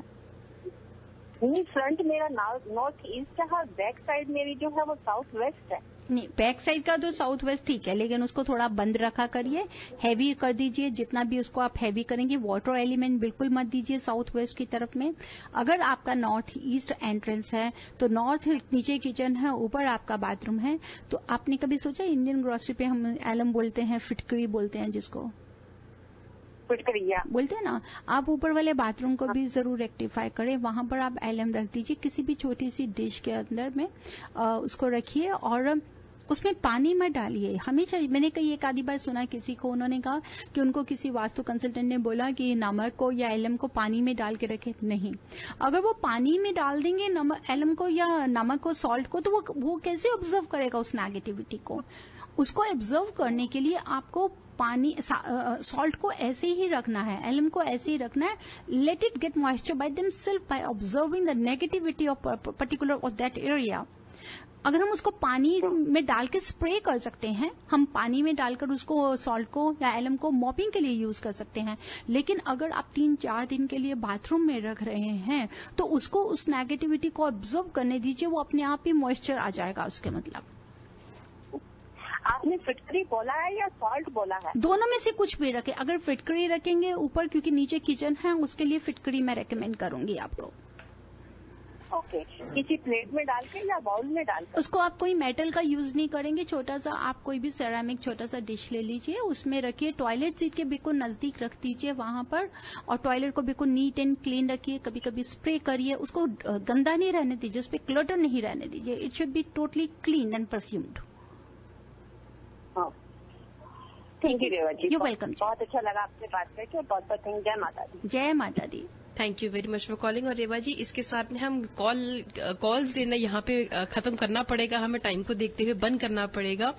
फ्रंट मेरा नॉर्थ ईस्ट है और बैक साइड मेरी जो है वो साउथ वेस्ट है। नहीं, बैक साइड का तो साउथ वेस्ट ठीक है, लेकिन उसको थोड़ा बंद रखा करिए, हैवी कर दीजिए। जितना भी उसको आप हैवी करेंगे, वाटर एलिमेंट बिल्कुल मत दीजिए साउथ वेस्ट की तरफ में। अगर आपका नॉर्थ ईस्ट एंट्रेंस है तो नॉर्थ नीचे किचन है, ऊपर आपका बाथरूम है, तो आपने कभी सोचा इंडियन ग्रोसरी पे हम एलम बोलते हैं, फिटकरी बोलते हैं जिसको बोलते हैं ना, आप ऊपर वाले बाथरूम को भी जरूर रेक्टिफाई करें, वहां पर आप एलएम रख दीजिए, किसी भी छोटी सी डिश के अंदर में उसको रखिए और उसमें पानी मत डालिए। हमेशा मैंने कई एक आधी बार सुना किसी को, उन्होंने कहा कि उनको किसी वास्तु कंसल्टेंट ने बोला कि नमक को या एलएम को पानी में डाल के रखे। नहीं, अगर वो पानी में डाल देंगे एलएम को या नमक को, सॉल्ट को, तो वो कैसे ऑब्जर्व करेगा उस नेगेटिविटी को? उसको ऑब्जर्व करने के लिए आपको पानी सॉल्ट को ऐसे ही रखना है, एलएम को ऐसे ही रखना है। Let it get moisture by themself by observing the negativity of particular of that area. अगर हम उसको पानी में डाल के स्प्रे कर सकते हैं, हम पानी में डालकर उसको सॉल्ट को या एलएम को मॉपिंग के लिए यूज कर सकते हैं, लेकिन अगर आप 3-4 दिन के लिए बाथरूम में रख रहे हैं तो उसको उस नेगेटिविटी को ऑब्जर्व करने दीजिए, वो अपने आप ही मॉइस्चर आ जाएगा उसके। मतलब आपने फिटकरी बोला है या सॉल्ट बोला है? दोनों में से कुछ भी रखें। अगर फिटकरी रखेंगे ऊपर, क्योंकि नीचे किचन है, उसके लिए फिटकरी मैं रेकमेंड करूंगी आपको। ओके, किसी प्लेट में डाल के या बाउल में डाल के? उसको आप कोई मेटल का यूज नहीं करेंगे, छोटा सा आप कोई भी सेरामिक छोटा सा डिश ले लीजिए, उसमें रखिए, टॉयलेट सीट के बिल्कुल नजदीक रख दीजिए वहां पर, और टॉयलेट को बिल्कुल नीट एंड क्लीन रखिए। कभी कभी स्प्रे करिए, उसको गंदा नहीं रहने दीजिए, उस पर क्लटर नहीं रहने दीजिए। It should be totally clean and perfumed. Thank you Reva ji, you welcome. बहुत अच्छा लगा आपसे बात करके, बहुत बहुत थैंक। जय माता दी। जय माता दी। Thank you very much for calling. और रेवा जी, इसके साथ में हम कॉल्स लेना यहाँ पे खत्म करना पड़ेगा, हमें टाइम को देखते हुए बंद करना पड़ेगा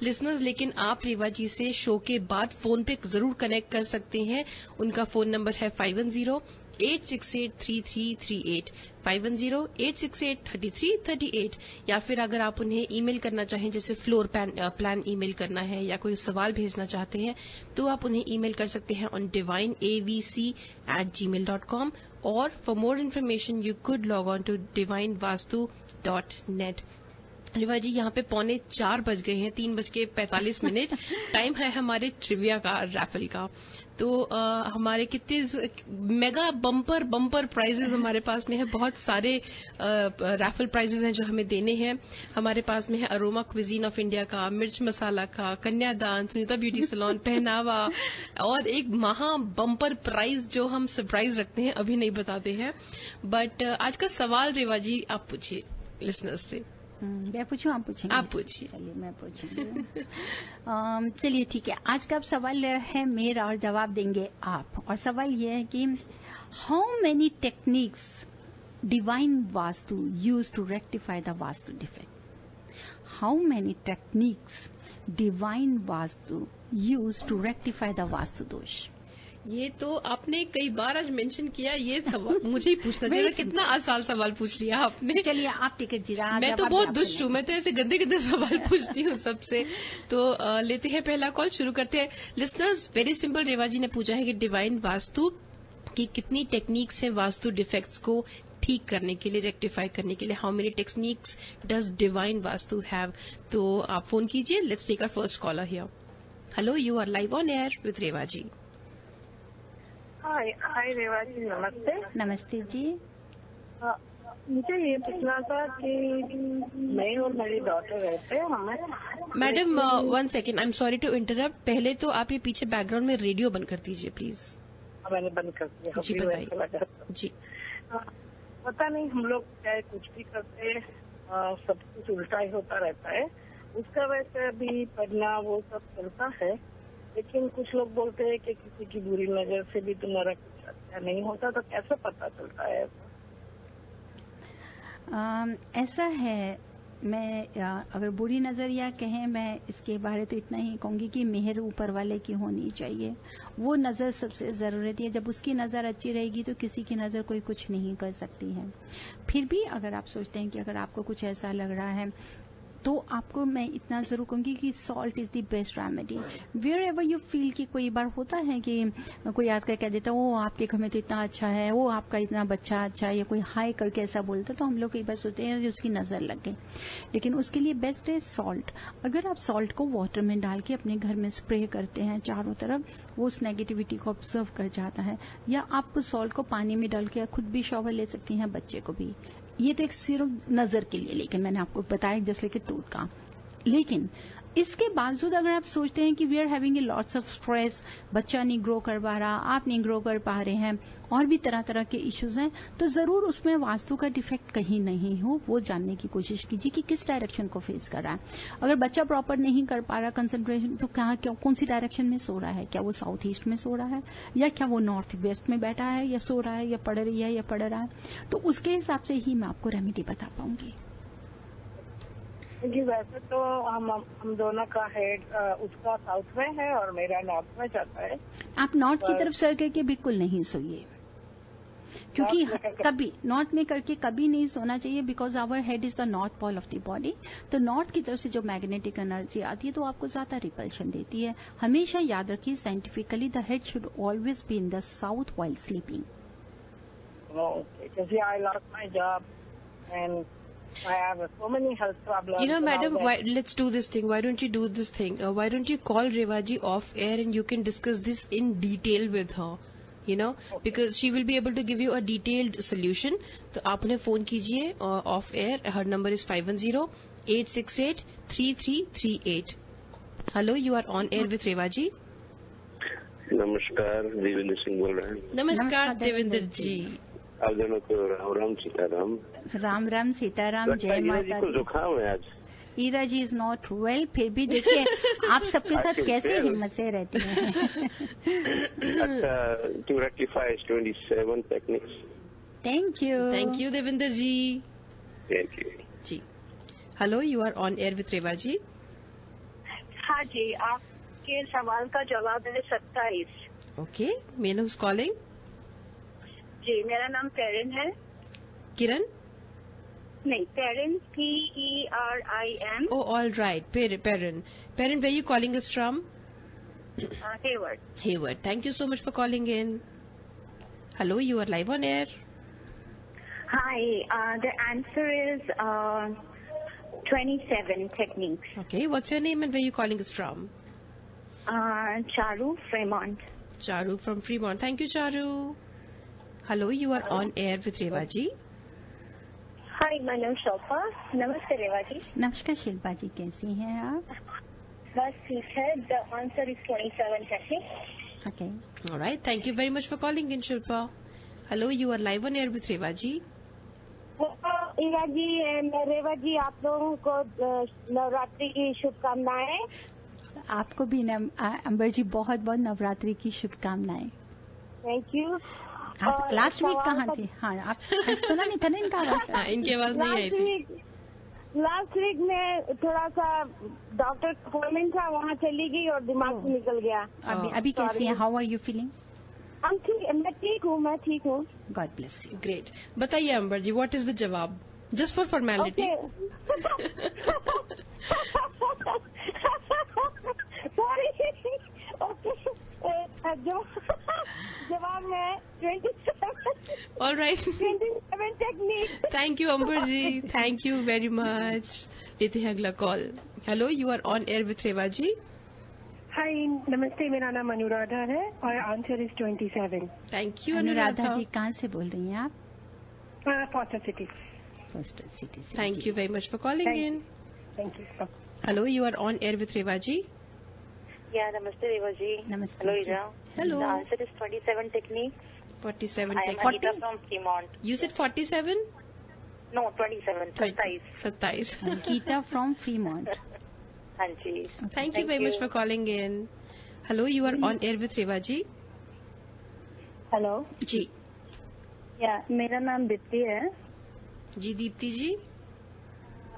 लिसनर्स। लेकिन आप रेवा जी से शो के बाद फोन पे जरूर कनेक्ट कर सकते हैं। उनका फोन नंबर है 510-868-3338, 510-868-3338। या फिर अगर आप उन्हें ईमेल करना चाहें, जैसे फ्लोर प्लान ईमेल करना है या कोई सवाल भेजना चाहते हैं, तो आप उन्हें ईमेल कर सकते हैं ऑन divineavc@gmail.com। और for more information you could log on to divinevastu.net। Reva ji, यहाँ पे 3:45 बज गए हैं, 3:45। टाइम है हमारे ट्रिविया का, रैफल का। तो हमारे कितने मेगा बम्पर प्राइजेस हमारे पास में है, बहुत सारे रैफल प्राइजेस हैं जो हमें देने हैं। हमारे पास में है अरोमा क्विजीन ऑफ इंडिया का, मिर्च मसाला का, कन्यादान, सुनीता ब्यूटी सैलून, पहनावा, और एक महा बम्पर प्राइज जो हम सरप्राइज रखते हैं, अभी नहीं बताते हैं। बट आज का सवाल रेवा जी आप पूछिए लिसनर्स से। मैं पूछूं, आप पूछेंगे? आप पूछिए। चलिए मैं पूछूंगी। चलिए ठीक है, आज का सवाल है मेरा और जवाब देंगे आप। और सवाल यह है कि how many techniques divine Vastu use to rectify the vastu defect? How many techniques divine Vastu use to rectify the vastu dosh? ये तो आपने कई बार आज मेंशन किया, ये सवाल मुझे ही पूछना चाहिए। कितना आसान सवाल पूछ लिया आपने। चलिए आप टिकट जीरा। मैं तो बहुत दुष्ट हूँ, मैं तो ऐसे गंदे गंदे सवाल पूछती हूँ सबसे। तो लेते हैं पहला कॉल, शुरू करते हैं। लिसनर्स, वेरी सिंपल, रेवा जी ने पूछा है कि डिवाइन वास्तु की कितनी टेक्निक्स है वास्तु डिफेक्ट्स को ठीक करने के लिए, रेक्टिफाई करने के लिए। How many techniques does divine vastu have? तो आप फोन कीजिए। Let's take our first caller here. Hello, you are live on air with Reva ji. Hi Reva ji, नमस्ते। नमस्ते जी। मुझे ये पूछना था कि मैं और मेरी डॉटर रहते हैं, हमें। Madam 1 second, I am sorry to interrupt. पहले तो आप ये पीछे बैकग्राउंड में रेडियो बंद कर दीजिए प्लीज। मैंने बंद कर दिया। जी बताइए। जी। पता नहीं, हम लोग चाहे कुछ भी करते हैं, सब कुछ उल्टा ही होता रहता है। उसका वैसे अभी पढ़ना वो सब चलता है, लेकिन कुछ लोग बोलते हैं कि किसी की बुरी नजर से भी तुम्हारा कुछ अच्छा नहीं होता, तो कैसे पता चलता है? ऐसा है, मैं अगर बुरी नजरिया कहें, मैं इसके बारे तो इतना ही कहूंगी कि मेहर ऊपर वाले की होनी चाहिए। वो नजर सबसे जरूरत है। जब उसकी नजर अच्छी रहेगी तो किसी की नजर कोई कुछ नहीं कर सकती है। फिर भी अगर आप सोचते हैं कि अगर आपको कुछ ऐसा लग रहा है, तो आपको मैं इतना जरूर कहूंगी कि salt is the best remedy. Wherever you feel कि कोई बार होता है कि कोई आकर कह देता है वो आपके घर में तो इतना अच्छा है, वो आपका इतना बच्चा अच्छा है, या कोई हाई करके ऐसा बोलता, तो हम लोग कई बार सोचते हैं उसकी नजर लग गई। लेकिन उसके लिए बेस्ट है सॉल्ट। अगर आप सॉल्ट को वाटर में डाल के अपने घर में स्प्रे करते हैं चारों तरफ, वो उस नेगेटिविटी को ऑब्जर्व कर जाता है। या आप सॉल्ट को पानी में डाल के खुद भी शॉवर ले सकती हैं, बच्चे को भी। ये तो एक सिर्फ नजर के लिए, लेकिन मैंने आपको बताया जैसे कि टोटका। लेकिन इसके बावजूद अगर आप सोचते हैं कि we are having a lots of stress, बच्चा नहीं ग्रो कर पा रहा, आप नहीं ग्रो कर पा रहे हैं, और भी तरह तरह के इश्यूज हैं, तो जरूर उसमें वास्तु का डिफेक्ट कहीं नहीं हो, वो जानने की कोशिश कीजिए कि किस डायरेक्शन को फेस कर रहा है। अगर बच्चा प्रॉपर नहीं कर पा रहा कंसंट्रेशन, तो कौन सी डायरेक्शन में सो रहा है? क्या वो साउथ ईस्ट में सो रहा है, या क्या वो नॉर्थ वेस्ट में बैठा है, या सो रहा है, या पढ़ रही है, या पढ़ रहा है? तो उसके हिसाब से ही मैं आपको रेमेडी बता पाऊंगी। जी, वैसे तो हम दोनों का हेड उसका साउथ में है और मेरा नॉर्थ में जाता है। आप नॉर्थ की तरफ सर करके बिल्कुल नहीं सोइए, क्योंकि कभी नॉर्थ में करके कभी नहीं सोना चाहिए, because our head is the north pole of the body. तो नॉर्थ की तरफ से जो मैग्नेटिक एनर्जी आती है तो आपको ज्यादा रिपल्शन देती है। हमेशा याद रखिए, scientifically the head should always be in the south while sleeping. I lost my job and I have so many health problems. You know, madam, let's do this thing. Why don't you do this thing? Why don't you call Rewa ji off air and you can discuss this in detail with her? You know, okay. Because she will be able to give you a detailed solution. तो आप उन्हें फोन कीजिए off air. Her number is 510-868-3338. Hello, you are on air with Rewa ji. नमस्कार, देवेंद्र सिंह बोल रहे हैं। नमस्कार देवेंद्र जी। आप दोनों को राम राम सीताराम। राम राम सीताराम, जय माता दी। जुकाम है आज। ईरा जी इज नॉट वेल, फिर भी देखिए आप सबके साथ कैसे हिम्मत से रहती हैं। अच्छा, to rectify 27 techniques. Thank you Devendra ji. Thank you जी। Hello, you are on air with Reva ji. हाँ जी, आपके सवाल का जवाब है 27। Okay, may know who's calling? जी, मेरा नाम पेरिन है। किरण? नहीं, Perin, PERIN। Oh, all right. Perrin, where are you calling us from? Hayward. Thank you so much for calling in. Hello, you are live on air. Hi, the answer is 27 techniques. Okay, what's your name and where are you calling us from? Charu, Fremont. Charu from Fremont. Thank you, Charu. Hello, you are on air with Rewa ji. Hi, my name is Shilpa. नमस्ते रेवा जी। नमस्कार शिल्पा जी, कैसी हैं आप? बस ठीक है। The answer is 27 techniques. Okay. All right. Thank you very much for calling in, Shilpa. Hello, you are live on air with Rewa ji. Ira जी, रेवा जी, आप लोगों को नवरात्रि की शुभकामनाएं। आपको भी अंबर जी बहुत बहुत नवरात्रि की शुभकामनाएं। Thank you. आप लास्ट वीक कहाँ थे? हाँ, आप सुना नहीं था ना इनका आवाज? हाँ, इनकी आवाज नहीं आई थी। लास्ट वीक में थोड़ा सा डॉक्टर अपॉइंटमेंट था, वहाँ चली गई और दिमाग से निकल गया। अभी कैसी है? How are you feeling? मैं ठीक हूँ. God bless you. ग्रेट. बताइए Amber ji, what is the जवाब? Just for formality. Sorry. Okay. जवाब है 27. All right. 27 technique. Thank you Amber ji, thank you very much. लेते हैं अगला call. Hello, you are on air with Reva ji. Hi, नमस्ते. मेरा नाम अनुराधा है और answer is 27. Thank you Anuradha ji. कहाँ से बोल रही हैं आप? Foster City. फॉस्टर सिटी से. Thank you very much for calling in. Thank you. Hello, you are on air with Reva ji. Yeah नमस्ते रेवा जी. नमस्ते. Hello Ira. Hello. The answer is 27 technique. 47 I am technique. Anita from Fremont. You said 47? No, 27. 27. 27. Geeta from Fremont. हाँ जी. Thank you very much for calling in. Hello, you are on air with Reva ji. Hello. जी. या मेरा नाम दीप्ति है. जी Deepti ji.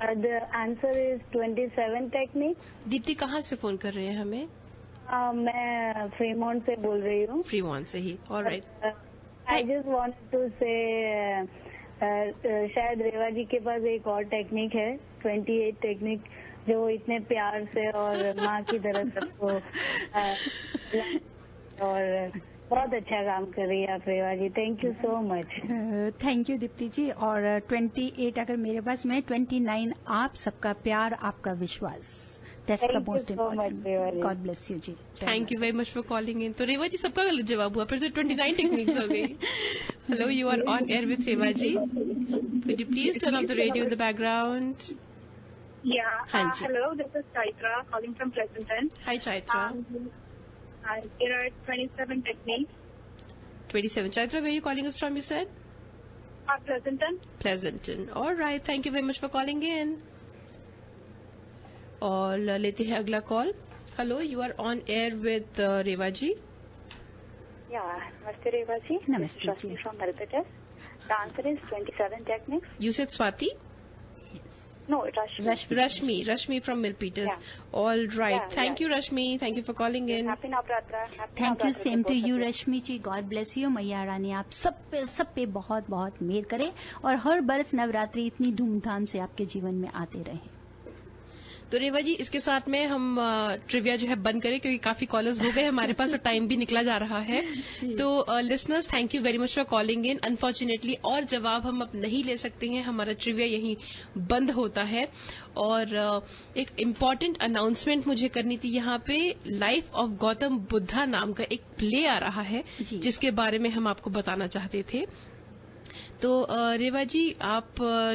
The answer is 27 technique. Deepti कहाँ से फोन कर रहे हैं हमें? मैं फ्रीमॉन्ट से बोल रही हूँ. फ्रीमॉन्ट से ही. All right. I just wanted to say शायद रेवा जी के पास एक और टेक्निक है, 28 टेक्निक, जो इतने प्यार से और माँ की तरह सबको और बहुत अच्छा काम कर रही है आप Reva ji. Thank you so much. Thank you Deepti ji. और 28 अगर मेरे पास में, 29 आप सबका प्यार, आपका विश्वास. That's the most important. God bless you ji. Thank you very much for calling in. तो रेवा जी सबका गलत जवाब हुआ, फिर तो 29 टेक्निक्स हो गई. Hello, you are on air with Reva ji. Could you please turn off the radio in the background? Yeah. हाँ जी. Hello, this is Chaitra calling from Pleasanton. Hi Chaitra. There are 27 techniques. 27. Chaitra, where are you calling us from, you said? Pleasanton. Pleasanton. All right. Thank you very much for calling in. और लेते हैं अगला call. Hello, you are on air with Reva ji. Yeah. Namaste Reva ji. Namaste This is ji. Rashmi from Milpitas. The answer is 27 techniques. You said Swati? No, Rashmi. Rashmi from Milpitas. Yeah. All right. Yeah, Thank yeah. you, Rashmi. Thank you for calling in. Happy Navratri. Thank you. Same to you Rashmi ji. God bless you. मैया रानी आप सब पे बहुत बहुत मेहर करे और हर बरस नवरात्रि इतनी धूमधाम से आपके जीवन में आते रहे. तो रेवा जी, इसके साथ में हम ट्रिविया जो है बंद करें, क्योंकि काफी कॉलर्स हो गए हमारे पास और टाइम भी निकला जा रहा है. तो listeners, thank you very much for calling in. Unfortunately और जवाब हम अब नहीं ले सकते हैं, हमारा ट्रिविया यहीं बंद होता है. और एक इम्पॉर्टेंट अनाउंसमेंट मुझे करनी थी. यहाँ पे लाइफ ऑफ गौतम बुद्धा नाम का एक प्ले आ रहा है, जिसके बारे में हम आपको बताना चाहते थे. तो रेवा जी, आप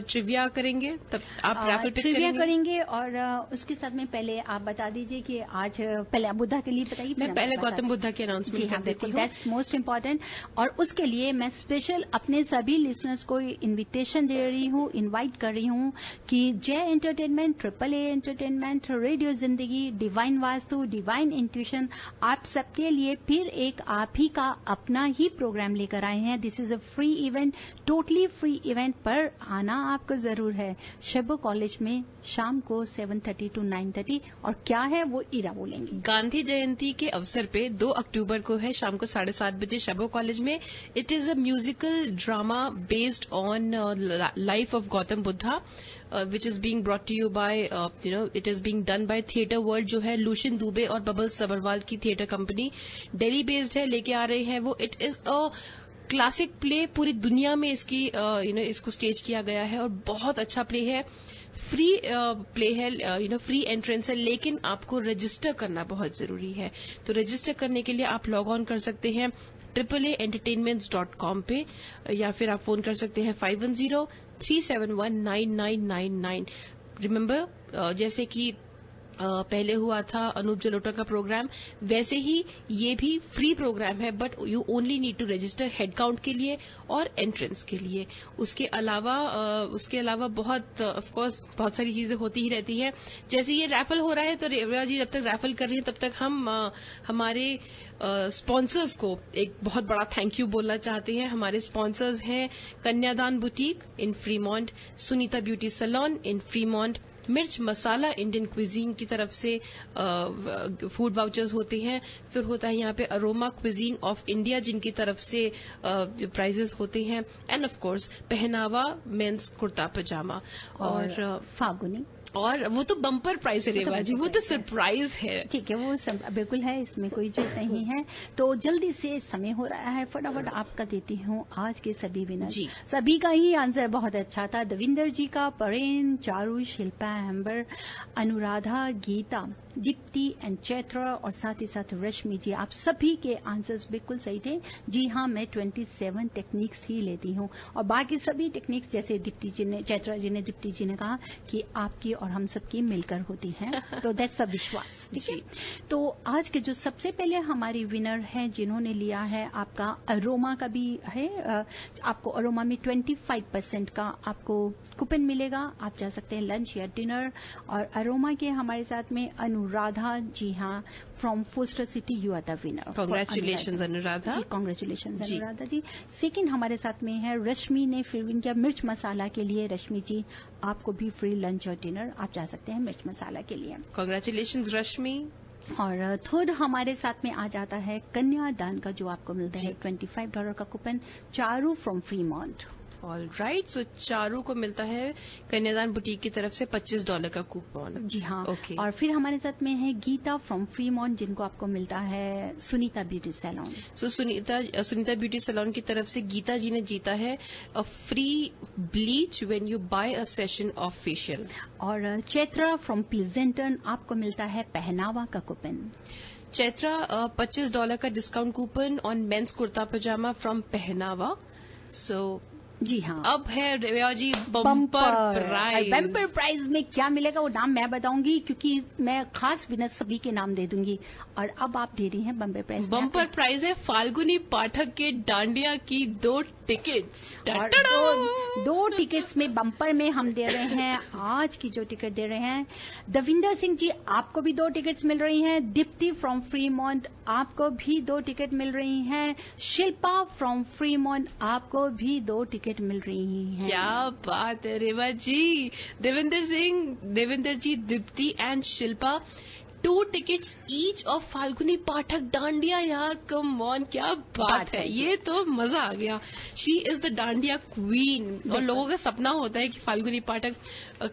ट्रिविया करेंगे, तब आप रैफल पिक ट्रिविया करेंगे. और उसके साथ में पहले आप बता दीजिए कि आज पहले बुद्धा के लिए बताइए. मैं पहले गौतम बुद्धा की अनाउंसमेंट कर देती हूँ. That's most important. और उसके लिए मैं स्पेशल अपने सभी लिसनर्स को इनविटेशन दे रही हूँ, इनवाइट कर रही हूँ कि जय एंटरटेनमेंट, AAA एंटरटेनमेंट, रेडियो जिंदगी, डिवाइन वास्तु, डिवाइन इंट्यूशन, आप सबके लिए फिर एक आप ही का अपना ही प्रोग्राम लेकर आए हैं. This is a free event, totally free event, पर आना आपको जरूर है. शबो कॉलेज में शाम को 7:30 to 9:30. और क्या है वो ईरा बोलेंगे. गांधी जयंती के अवसर पे 2 अक्टूबर को है शाम को 7:30 बजे शबो कॉलेज में. It is a musical drama based on life of Gautam Buddha, which is being brought to you by it is being done by Theatre World, जो है लूशिन दुबे और बबल सबरवाल की थिएटर कंपनी दिल्ली बेस्ड है, लेके आ रहे हैं वो. It is a classic play, पूरी दुनिया में इसकी इसको स्टेज किया गया है और बहुत अच्छा प्ले है. फ्री प्ले है, फ्री एंट्रेंस है, लेकिन आपको रजिस्टर करना बहुत जरूरी है. तो रजिस्टर करने के लिए आप लॉग ऑन कर सकते हैं AAAentertainments.com पे, या फिर आप फोन कर सकते हैं 510-371-9999. रिमेंबर, जैसे कि पहले हुआ था अनूप जलोटा का प्रोग्राम, वैसे ही ये भी फ्री प्रोग्राम है, but you only need to register head count के लिए और एंट्रेंस के लिए. उसके अलावा बहुत ऑफकोर्स बहुत सारी चीजें होती ही रहती हैं. जैसे ये रैफल हो रहा है, तो रेवा जी जब तक रैफल कर रही हैं तब तक हम हमारे स्पॉन्सर्स को एक बहुत बड़ा थैंक यू बोलना चाहते हैं. हमारे स्पॉन्सर्स हैं कन्यादान बुटीक इन फ्रीमॉन्ट, सुनीता ब्यूटी सैलून इन फ्रीमॉन्ट, मिर्च मसाला इंडियन क्विजीन की तरफ से फूड वाउचर्स होते हैं। फिर होता है यहाँ पे अरोमा क्विजीन ऑफ इंडिया जिनकी तरफ से प्राइजेस होते हैं। एंड ऑफ कोर्स पहनावा मेंस कुर्ता पजामा और फागुनी, और वो तो बम्पर प्राइस है रेवा जी, वो तो सरप्राइज है। ठीक है, वो बिल्कुल है, इसमें कोई झूठ नहीं है। तो जल्दी से समय हो रहा है, फटाफट आपका देती हूँ आज के सभी विनर जी। सभी का ही आंसर बहुत अच्छा था। दविंदर जी का, परेन, चारू, शिल्पा, एम्बर, अनुराधा, गीता, दीप्ति एंड चैत्रा और साथ ही साथ रश्मि जी, आप सभी के आंसर्स बिल्कुल सही थे। जी हाँ, मैं 27 टेक्निक्स ही लेती हूँ और बाकी सभी टेक्निक्स जैसे दीप्ति जी ने, चैत्रा जी ने, दीप्ति जी ने कहा कि आपकी और हम सबकी मिलकर होती हैं, तो दैट्स अ विश्वास। ठीक है, तो आज के जो सबसे पहले हमारी विनर है जिन्होंने लिया है आपका अरोमा का भी है, आपको अरोमा में 25% का आपको कूपन मिलेगा, आप जा सकते हैं लंच या डिनर। और अरोमा के हमारे साथ में अनुराधा जी, हाँ, from Foster City, you are the winner. Congratulations Anuradha ji, congratulations Anuradha ji. Second हमारे साथ में है रश्मि ने फिर विन किया मिर्च मसाला के लिए। रश्मि जी, आपको भी फ्री लंच और डिनर, आप जा सकते हैं मिर्च मसाला के लिए। कांग्रेचुलेशंस रश्मि। और थर्ड हमारे साथ में आ जाता है कन्यादान का, जो आपको मिलता है $25 का coupon, Charu from Fremont. All right, so Charu को मिलता है कन्यादान बुटीक की तरफ से $25 का कूपन। जी हाँ, ओके। और फिर हमारे साथ में है गीता फ्रॉम फ्रीमॉन्ट, जिनको आपको मिलता है Sunita beauty salon. So Sunita beauty salon की तरफ से गीता जी ने जीता है a free bleach when you buy a session of facial. और चैत्रा फ्रॉम प्लीजेंटन, आपको मिलता है पहनावा का कूपन। चैत्रा $25 का discount coupon on men's kurta pyjama from Pehnava. So जी हाँ, अब है Reva ji bumper prize. Bumper prize में क्या मिलेगा वो नाम मैं बताऊंगी, क्योंकि मैं खास विनर सभी के नाम दे दूंगी। और अब आप दे रही हैं बम्पर प्राइज। बम्पर प्राइज है फाल्गुनी पाठक के डांडिया की 2 टिकट्स। और दो टिकट्स में बम्पर में हम दे रहे हैं, आज की जो टिकट दे रहे हैं, दविंदर सिंह जी आपको भी 2 टिकट्स मिल रही हैं। दीप्ति फ्रॉम फ्रीमॉन्ट, आपको भी 2 टिकट मिल रही हैं। शिल्पा फ्रॉम फ्रीमॉन्ट, आपको भी 2 टिकट मिल रही हैं। क्या बात है Reva ji. Devendra ji, Deepti and Shilpa, 2 tickets each of Falguni Pathak dandiya. यार कम ऑन, क्या बात है, ये तो मजा आ गया। She is the dandiya queen, और लोगों का सपना होता है कि फाल्गुनी पाठक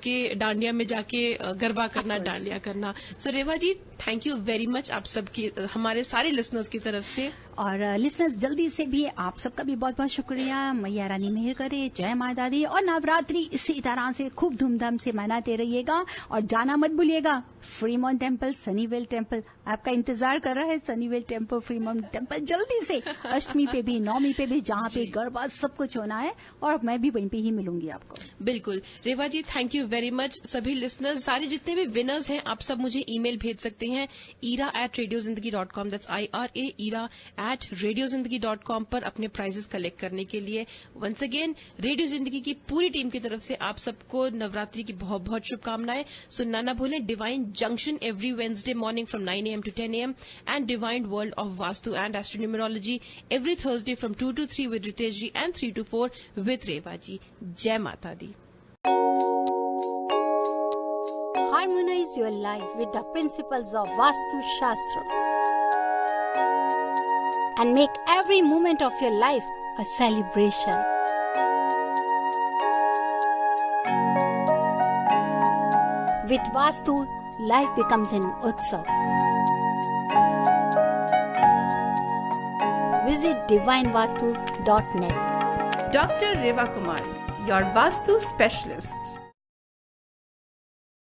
के डांडिया में जाके गरबा करना, डांडिया करना। सो रेवा ji, thank you very much आप सबकी, हमारे सारे लिसनर्स की तरफ से। और लिसनर्स जल्दी से भी आप सबका भी बहुत बहुत शुक्रिया। मैया रानी मेहर करे, जय माता दी। और नवरात्रि इसी तरह से खूब धूमधाम से मनाते रहिएगा और जाना मत भूलिएगा फ्रीमॉन्ट टेम्पल, सनीवेल टेम्पल आपका इंतजार कर रहा है। सनीवेल टेम्पल, फ्रीमॉन्ट टेम्पल, जल्दी से अष्टमी पे भी, नवमी पे भी, जहाँ पे गरबा सब कुछ होना है, और मैं भी वहीं पे ही मिलूंगी आपको। बिल्कुल रेवा ji, thank you very much. सभी लिसनर्स, सारे जितने भी विनर्स हैं, आप सब मुझे ईमेल भेज सकते हैं ira@radiozindagi.com, दैट्स IRA, ira@radiozindagi.com पर अपने प्राइजेस कलेक्ट करने के लिए। वंस अगेन रेडियो जिंदगी की पूरी टीम की तरफ से आप सबको नवरात्रि की बहुत बहुत शुभकामनाएं। सुनना ना भूलें divine junction every Wednesday morning from 9 AM to 10 AM and divine world of vastu and astro numerology every Thursday from 2 to 3 with Ritesh ji and 3 to 4 with Reva ji. जय माता दी। Harmonize your life with the principles of Vastu Shastra and make every moment of your life a celebration. With Vastu, life becomes an utsav. Visit divinevastu.net. Dr. Reva Kumar, your Vastu specialist.